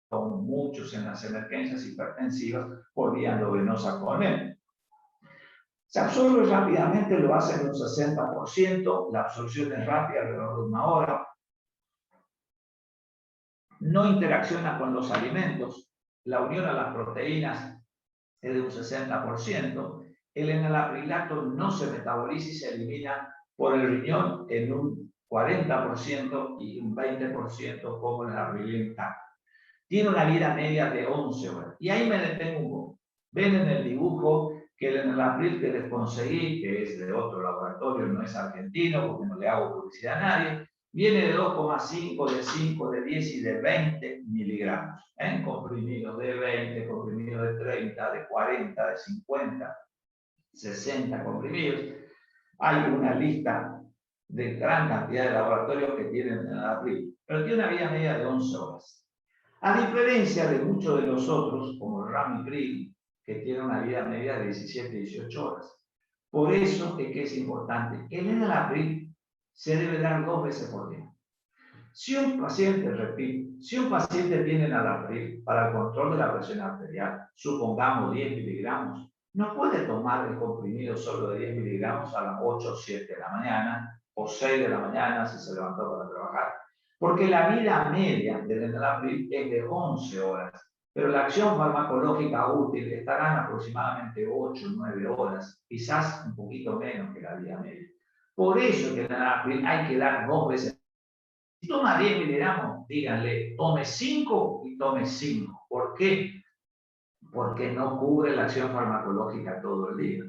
como muchos en las emergencias hipertensivas por vía endovenosa con él. Se absorbe rápidamente, lo hace en un 60%, la absorción es rápida, alrededor de 1 hora. No interacciona con los alimentos, la unión a las proteínas es de un 60%. El enalaprilato no se metaboliza y se elimina por el riñón en un 40% y un 20% como el enalapril. Tiene una vida media de 11 horas. Y ahí me detengo un poco. Ven en el dibujo que el enalapril que les conseguí, que es de otro laboratorio, no es argentino, porque no le hago publicidad a nadie, viene de 2,5, de 5, de 10 y de 20 miligramos. En comprimidos de 20, comprimidos de 30, de 40, de 50, 60 comprimidos. Hay una lista de gran cantidad de laboratorios que tienen enalapril, pero tiene una vida media de 11 horas. A diferencia de muchos de los otros, como el ramipril, que tiene una vida media de 17-18 horas. Por eso es que es importante. El enalapril se debe dar 2 veces por día. Si un paciente, repito, si un paciente tiene enalapril para el control de la presión arterial, supongamos 10 miligramos, no puede tomar el comprimido solo de 10 miligramos a las 8 o 7 de la mañana, o 6 de la mañana si se levantó para trabajar. Porque la vida media del enalapril es de 11 horas, pero la acción farmacológica útil estará en aproximadamente 8 o 9 horas, quizás un poquito menos que la vida media. Por eso que el enalapril hay que dar 2 veces. Si toma 10 miligramos, díganle, tome 5 y tome 5. ¿Por qué? Porque no cubre la acción farmacológica todo el día.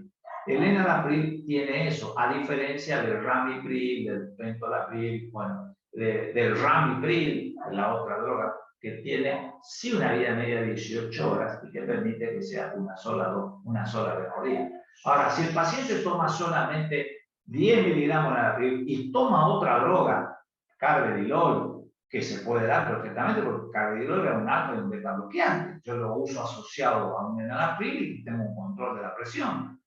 El enalapril tiene eso, a diferencia del ramipril, del pentolapril, bueno, del ramipril, la otra droga, que tiene sí una vida media de 18 horas y que permite que sea una sola vez por día. Ahora, si el paciente toma solamente 10 miligramos de enalapril y toma otra droga, carvedilol, que se puede dar perfectamente, porque carvedilol es un alto y un beta bloqueante. Yo lo uso asociado a un enalapril y tengo un control de la presión.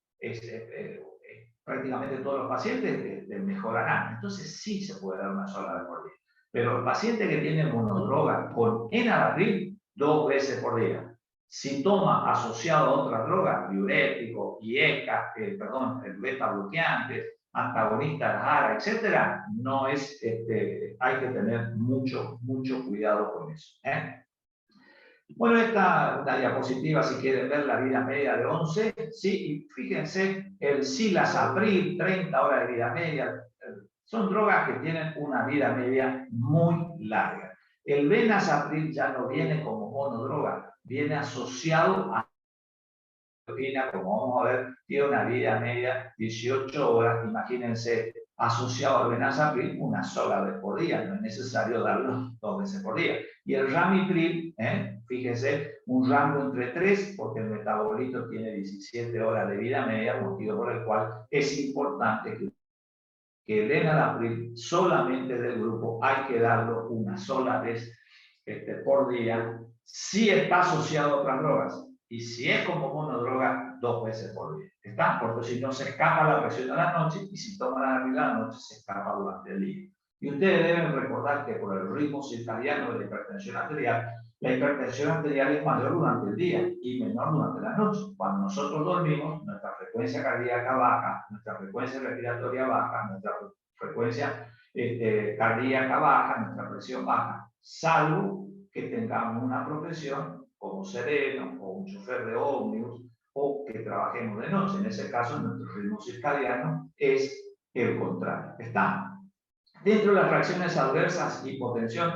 Prácticamente todos los pacientes mejorarán. Entonces sí se puede dar una sola vez por día. Pero el paciente que tiene monodroga con enalapril, 2 veces por día. Si toma asociado a otra droga, diurético, IECA, el beta bloqueante, antagonista de ARA, etcétera, no es, hay que tener mucho cuidado con eso. Bueno, esta una diapositiva, si quieren ver la vida media de 11, sí, y fíjense, el Cilasapril, 30 horas de vida media, son drogas que tienen una vida media muy larga. El Venasapril ya no viene como monodroga, viene asociado a como vamos a ver, tiene una vida media 18 horas, imagínense, asociado al Venasapril una sola vez por día, no es necesario darlo 2 veces por día. Y el Ramipril, fíjense, un rango entre 3, porque el metabolito tiene 17 horas de vida media, motivo por el cual es importante que el enalapril solamente del grupo hay que darlo una sola vez por día, si está asociado a otras drogas. Y si es como monodroga, 2 veces por día. ¿Está? Porque si no se escapa la presión a la noche y si toma la enalapril a la noche se escapa durante el día. Y ustedes deben recordar que por el ritmo circadiano de la hipertensión arterial es mayor durante el día y menor durante la noche. Cuando nosotros dormimos, nuestra frecuencia cardíaca baja, nuestra frecuencia respiratoria baja, nuestra frecuencia cardíaca baja, nuestra presión baja, salvo que tengamos una profesión como sereno o un chofer de ómnibus o que trabajemos de noche. En ese caso, nuestro ritmo circadiano es el contrario. ¿Está? Dentro de las reacciones adversas, hipotensión,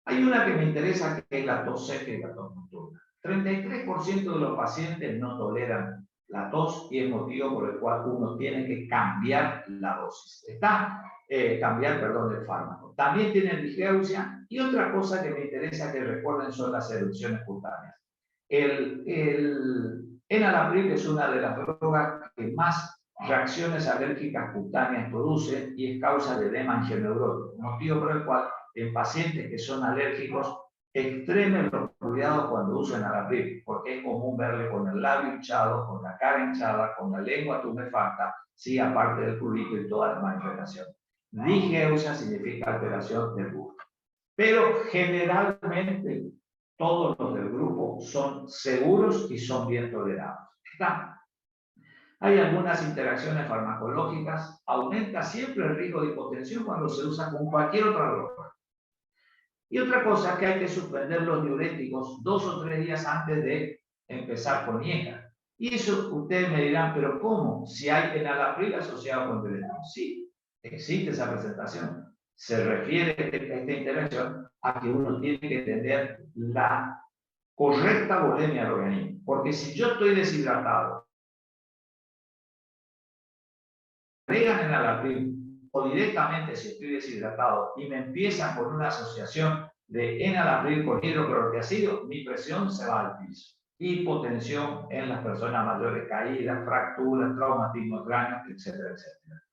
hay una que me interesa, que es la tos seca y la tos nocturna. 33% de los pacientes no toleran la tos y el motivo por el cual uno tiene que cambiar la dosis. Cambiar, perdón, el fármaco. También tiene disgeusia y otra cosa que me interesa que recuerden son las erupciones cutáneas. El enalapril es una de las drogas que más reacciones alérgicas cutáneas produce y es causa de edema angioneurótico, motivo por el cual en pacientes que son alérgicos extremen los cuidados cuando usan enalapril, porque es común verle con el labio hinchado, con la cara hinchada, con la lengua tumefacta, sí, aparte del prurito y todas las manifestaciones. Disgeusia significa alteración del gusto. Pero generalmente todos los del grupo son seguros y son bien tolerados. Hay algunas interacciones farmacológicas, aumenta siempre el riesgo de hipotensión cuando se usa con cualquier otra droga. Y otra cosa es que hay que suspender los diuréticos 2 o 3 días antes de empezar con IECA. Y eso ustedes me dirán, ¿pero cómo? Si hay enalapril asociado con diurético. Sí, existe esa presentación. Se refiere esta interacción a que uno tiene que tener la correcta volemia del organismo. Porque si yo estoy deshidratado, agregan enalapril o directamente si estoy deshidratado y me empiezan con una asociación de enalapril con hidroclorotiazida, mi presión se va al piso. Hipotensión en las personas mayores, caídas, fracturas, traumatismo cráneo, etcétera, etcétera.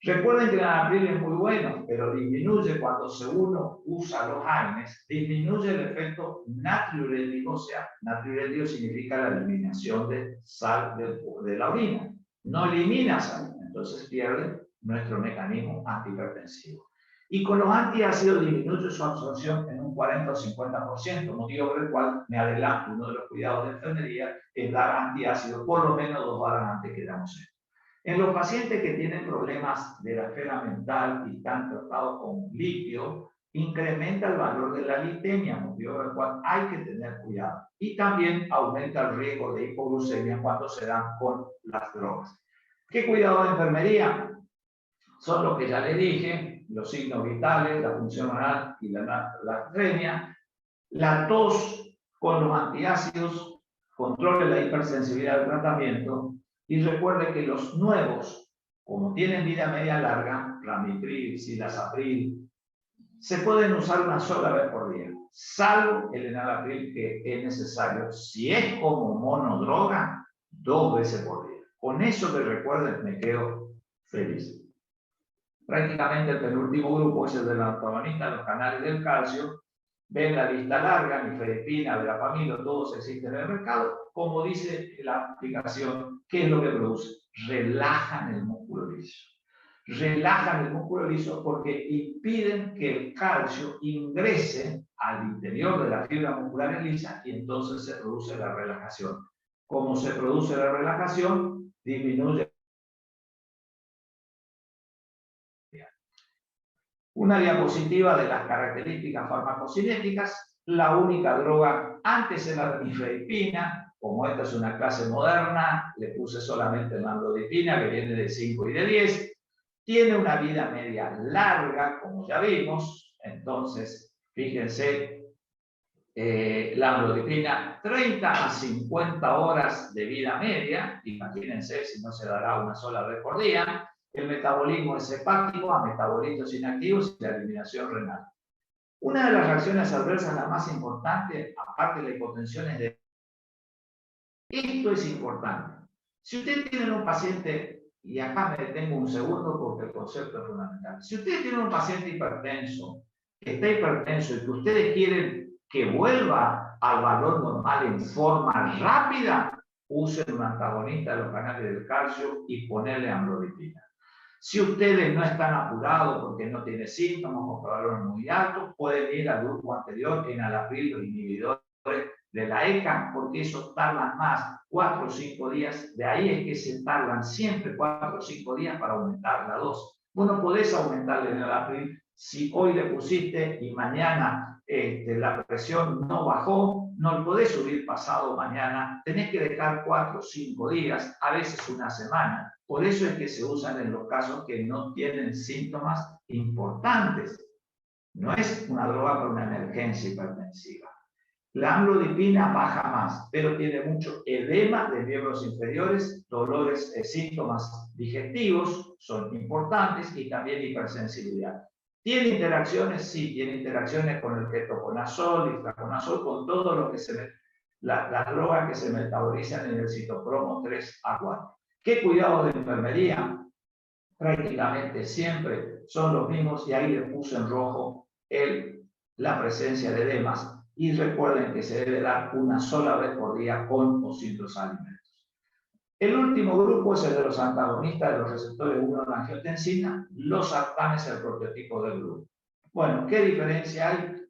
Recuerden que el enalapril es muy bueno, pero disminuye cuando uno usa los AINES, disminuye el efecto natriurético, o sea, natriurético significa la eliminación de sal de la orina. No elimina sal, entonces pierde nuestro mecanismo antihipertensivo. Y con los antiácidos disminuye su absorción en un 40 o 50%, motivo por el cual me adelanto, uno de los cuidados de enfermería es dar antiácidos por lo menos 2 horas antes que damos esto. En los pacientes que tienen problemas de la esfera mental y están tratados con litio, incrementa el valor de la lipemia, motivo por el cual hay que tener cuidado. Y también aumenta el riesgo de hipoglucemia cuando se dan con las drogas. ¿Qué cuidado de enfermería? Son los que ya les dije, los signos vitales, la función oral y la astenia. La tos con los antiácidos controla la hipersensibilidad del tratamiento. Y recuerde que los nuevos, como tienen vida media larga, ramipril, cilazapril, se pueden usar una sola vez por día, salvo el enalapril que es necesario, si es como monodroga, 2 veces por día. Con eso que recuerden, me quedo feliz. Prácticamente el penúltimo grupo es el de la antagonista, los canales del calcio. Ven la lista larga, nifedipina, verapamilo, todos existen en el mercado. Como dice la aplicación, ¿qué es lo que produce? Relajan el músculo liso. Relajan el músculo liso porque impiden que el calcio ingrese al interior de la fibra muscular lisa y entonces se produce la relajación. Como se produce la relajación, disminuye. Una diapositiva de las características farmacocinéticas. La única droga antes era la nifedipina. Como esta es una clase moderna, le puse solamente la amlodipina, que viene de 5 y de 10. Tiene una vida media larga, como ya vimos. Entonces, fíjense, la amlodipina, 30 a 50 horas de vida media. Imagínense si no se dará una sola vez por día. El metabolismo es hepático, a metabolitos inactivos y la eliminación renal. Una de las reacciones adversas, la más importante, aparte de la hipotensión, es de... Esto es importante. Si ustedes tienen un paciente, y acá me detengo un segundo porque el concepto es fundamental. Si ustedes tienen un paciente hipertenso, que está hipertenso y que ustedes quieren que vuelva al valor normal en forma rápida, usen un antagonista de los canales del calcio y ponerle amlodipina. Si ustedes no están apurados porque no tienen síntomas o valores muy altos, pueden ir al grupo anterior, enalapril, los inhibidores de la ECA, porque esos tardan más, 4 o 5 días. De ahí es que se tardan siempre 4 o 5 días para aumentar la dosis. Bueno, podés aumentar el enalapril. Si hoy le pusiste y mañana la presión no bajó, no lo podés subir pasado mañana. Tenés que dejar 4 o 5 días, a veces una semana. Por eso es que se usan en los casos que no tienen síntomas importantes. No es una droga para una emergencia hipertensiva. La amlodipina baja más, pero tiene mucho edema de miembros inferiores, dolores, síntomas digestivos son importantes y también hipersensibilidad. ¿Tiene interacciones? Sí, tiene interacciones con el ketoconazol y flaconazol, con todo lo que las drogas que se metabolizan en el citocromo 3A4. ¿Qué cuidado de enfermería? Prácticamente siempre son los mismos y ahí le puse en rojo la presencia de edemas. Y recuerden que se debe dar una sola vez por día con o sin los alimentos. El último grupo es el de los antagonistas de los receptores 1 de la angiotensina. Los sartán es el prototipo del grupo. Bueno, ¿qué diferencia hay?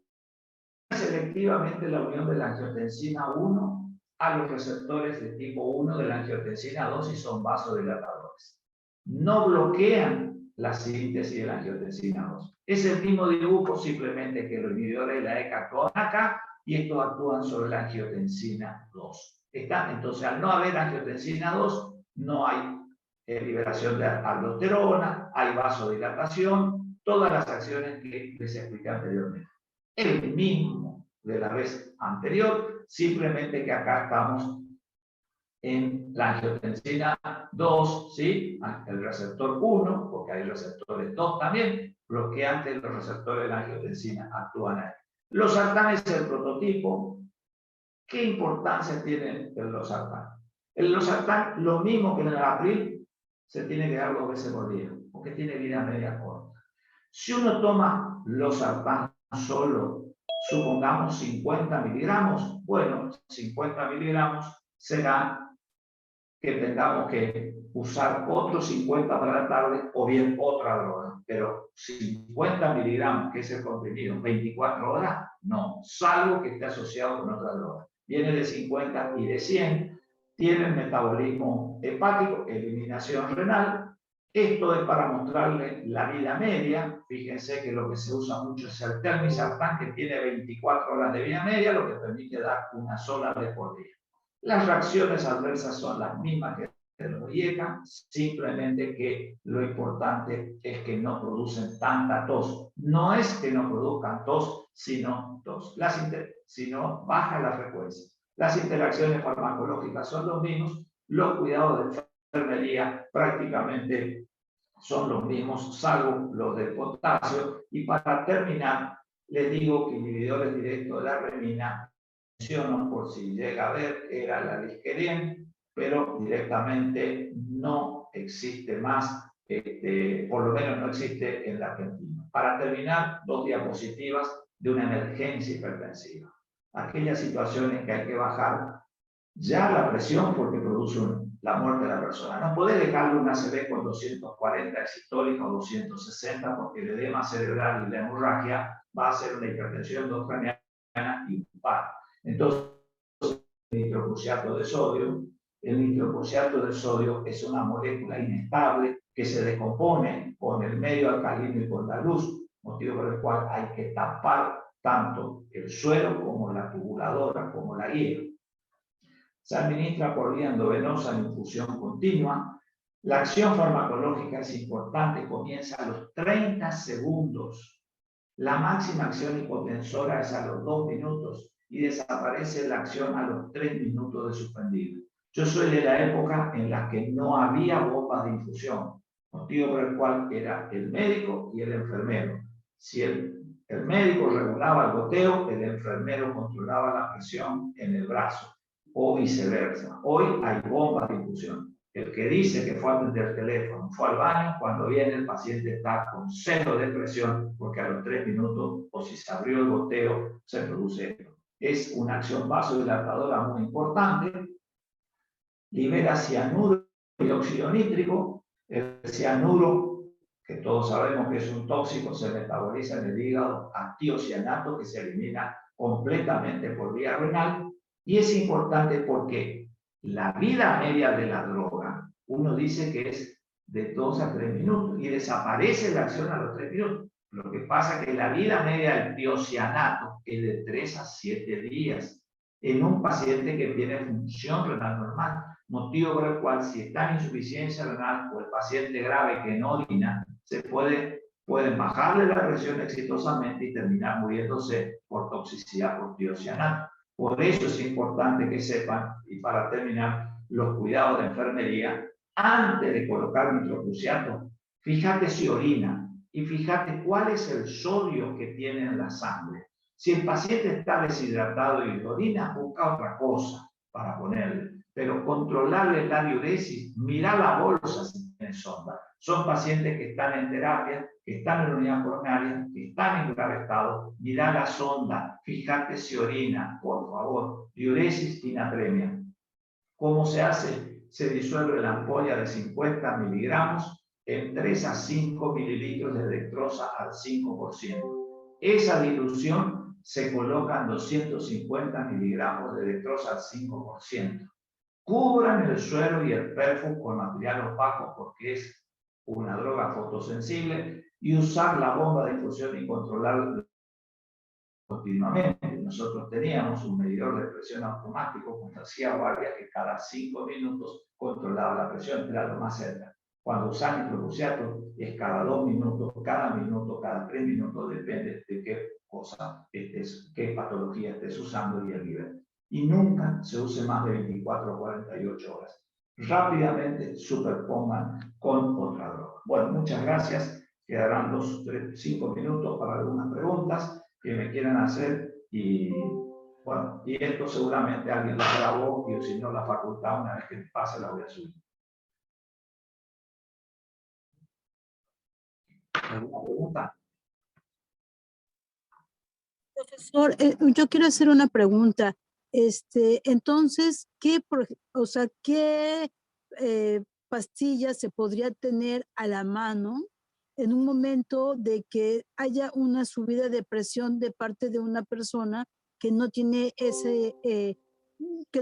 Selectivamente la unión de la angiotensina 1 a los receptores de tipo 1 de la angiotensina 2 y son vasodilatadores. No bloquean la síntesis de la angiotensina 2. Es el mismo dibujo, simplemente que los inhibidores de la ECA actúan acá y estos actúan sobre la angiotensina 2. Entonces, al no haber angiotensina 2, no hay liberación de aldosterona, hay vasodilatación, todas las acciones que les expliqué anteriormente. El mismo de la vez anterior, simplemente que acá estamos en la angiotensina 2, ¿sí? El receptor 1, porque hay receptores 2 también, bloqueantes de los receptores de la angiotensina actúan ahí. Los sartanes es el prototipo. ¿Qué importancia tienen los sartanes? El losartán, lo mismo que en el april, se tiene que dar 2 veces por día, porque tiene vida media corta. Si uno toma losartán solo, supongamos 50 miligramos, bueno, 50 miligramos será que tengamos que usar otros 50 para la tarde o bien otra droga. Pero 50 miligramos, que es el comprimido, 24 horas, no, salvo que esté asociado con otra droga. Viene de 50 y de 100, tiene metabolismo hepático, eliminación renal. Esto es para mostrarle la vida media. Fíjense que lo que se usa mucho es el telmisartán, que tiene 24 horas de vida media, lo que permite dar una sola vez por día. Las reacciones adversas son las mismas que los IECA, simplemente que lo importante es que no producen tanta tos. No es que no produzcan tos, sino tos. Sino baja la frecuencia. Las interacciones farmacológicas son los mismos, los cuidados de enfermería prácticamente son los mismos, salvo los del potasio. Y para terminar, les digo que inhibidores directos de la renina, por si llega a ver, era la Lisquerien, pero directamente no existe más, por lo menos no existe en la Argentina. Para terminar, 2 diapositivas de una emergencia hipertensiva. Aquellas situaciones que hay que bajar ya la presión porque produce la muerte de la persona. No puede dejarle una ACV con 240 sistólica o 260 porque el edema cerebral y la hemorragia va a ser una hipertensión intracraniana y un paro. Entonces, el nitrocruciato de sodio. El nitrocruciato de sodio es una molécula inestable que se descompone con el medio alcalino y con la luz, motivo por el cual hay que tapar tanto el suero como la tubuladora, como la guía. Se administra por vía endovenosa en infusión continua. La acción farmacológica es importante, comienza a los 30 segundos. La máxima acción hipotensora es a los 2 minutos y desaparece la acción a los 3 minutos de suspendido. Yo soy de la época en la que no había bombas de infusión, motivo por el cual era el médico y el enfermero. Si el médico regulaba el goteo, el enfermero controlaba la presión en el brazo, o viceversa. Hoy hay bombas de infusión. El que dice que fue a atender el teléfono, fue al baño, cuando viene el paciente está con 0 de presión, porque a los 3 minutos, o si se abrió el goteo, se produce esto. Es una acción vasodilatadora muy importante. Libera cianuro y óxido nítrico. El cianuro, que todos sabemos que es un tóxico, se metaboliza en el hígado a tiocianato, que se elimina completamente por vía renal. Y es importante porque la vida media de la droga, uno dice que es de 2 a 3 minutos y desaparece la acción a los 3 minutos. Lo que pasa es que la vida media del tiocianato es de 3 a 7 días en un paciente que tiene función renal normal, motivo por el cual si está en insuficiencia renal o el paciente grave que no orina, pueden bajarle la presión exitosamente y terminar muriéndose por toxicidad por tiocianato. Por eso es importante que sepan, y para terminar, los cuidados de enfermería, antes de colocar nitrocruciato, fíjate si orina y fíjate cuál es el sodio que tiene en la sangre. Si el paciente está deshidratado y orina, busca otra cosa para ponerle. Pero controlarle la diuresis, mirar la bolsa si tiene sonda. Son pacientes que están en terapia, que están en unidad coronaria, que están en grave estado. Mirá la sonda, fíjate si orina, por favor. Diuresis y natremia. ¿Cómo se hace? Se disuelve la ampolla de 50 miligramos en 3 a 5 mililitros de dextrosa al 5%. Esa dilución se coloca en 250 miligramos de dextrosa al 5%. Cubran el suero y el perfum con material opaco porque es una droga fotosensible y usar la bomba de infusión y controlar continuamente. Nosotros teníamos un medidor de presión automático con hacía guardia que cada 5 minutos controlaba la presión, era lo más cerca. Cuando usas nitrocruciato es cada 2 minutos, cada 3 minutos, depende de qué cosa qué patología estés usando y el nivel. Y nunca se use más de 24 o 48 horas. Rápidamente superpongan con otra droga. Bueno, muchas gracias. Quedarán 5 minutos para algunas preguntas que me quieran hacer y bueno, y esto seguramente alguien lo grabó y si no la facultad una vez que pase la voy a subir. ¿Alguna pregunta? Profesor, yo quiero hacer una pregunta. Entonces, ¿qué pastillas se podría tener a la mano en un momento de que haya una subida de presión de parte de una persona que no tiene que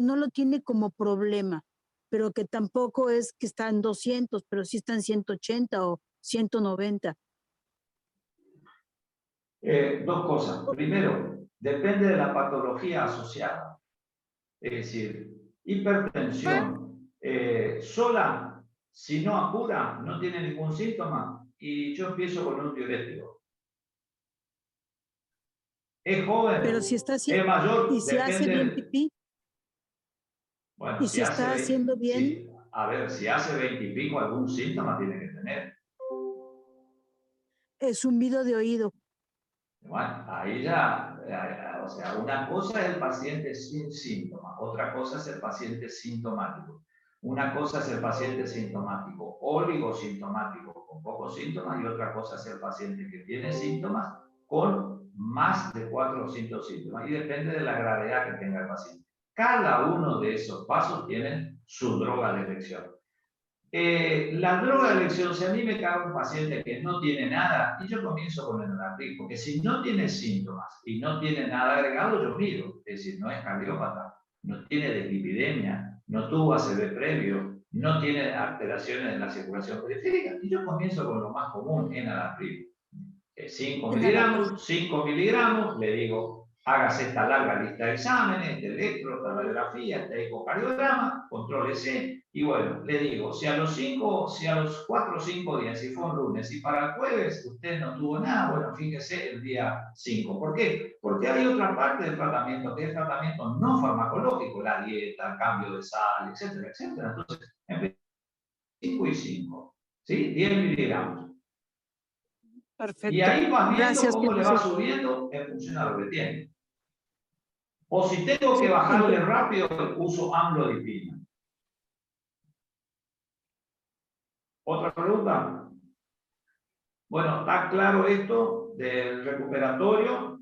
no lo tiene como problema, pero que tampoco es que está en 200, pero sí está en 180 o 190? Dos cosas. Primero, depende de la patología asociada. Es decir, hipertensión sola, si no apura, no tiene ningún síntoma y yo empiezo con un diurético. Es joven, pero si está haciendo, es mayor, y si hace bien pipí, bueno, y si está haciendo bien, sí, a ver, si hace 20 y pico, algún síntoma tiene que tener. zumbido de oído. Bueno, ahí ya, o sea, una cosa es el paciente sin síntomas, otra cosa es el paciente sintomático. Una cosa es el paciente sintomático, oligosintomático, con pocos síntomas, y otra cosa es el paciente que tiene síntomas con más de 4 o 5 síntomas, y depende de la gravedad que tenga el paciente. Cada uno de esos pasos tiene su droga de elección. La droga de elección, si a mí me cae un paciente que no tiene nada, y yo comienzo con el enalapril, porque si no tiene síntomas y no tiene nada agregado, yo miro, es decir, no es cardiópata, no tiene deslipidemia, no tuvo ACV previo, no tiene alteraciones en la circulación periférica, y yo comienzo con lo más común, enalapril. 5 miligramos, le digo, hágase esta larga lista de exámenes, de electro, de radiografía, de ecocardiograma, contrólese, y bueno, le digo, si a los 4 o 5 días, si fue un lunes, y para el jueves usted no tuvo nada, bueno, fíjese el día 5. ¿Por qué? Porque hay otra parte del tratamiento, que es el tratamiento no farmacológico, la dieta, el cambio de sal, etcétera, etcétera. Entonces, en 5 y 5, ¿sí? 10 miligramos. Perfecto. Y ahí vas viendo Gracias, cómo le va subiendo en función a lo que tiene. O si tengo que bajarle rápido, uso amlodipina. ¿Otra pregunta? Bueno, está claro esto del recuperatorio.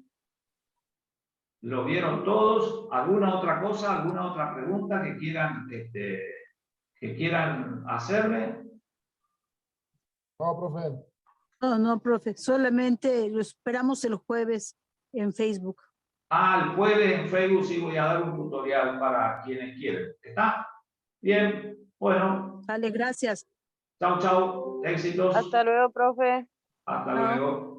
¿Lo vieron todos? ¿Alguna otra cosa, alguna otra pregunta que quieran hacerme? No, profe. No, profe, solamente lo esperamos el jueves en Facebook. El jueves en Facebook sí voy a dar un tutorial para quienes quieren. ¿Está? Bien, bueno. Vale, gracias. Chao, chao. Éxitos. Hasta luego, profe. Hasta luego.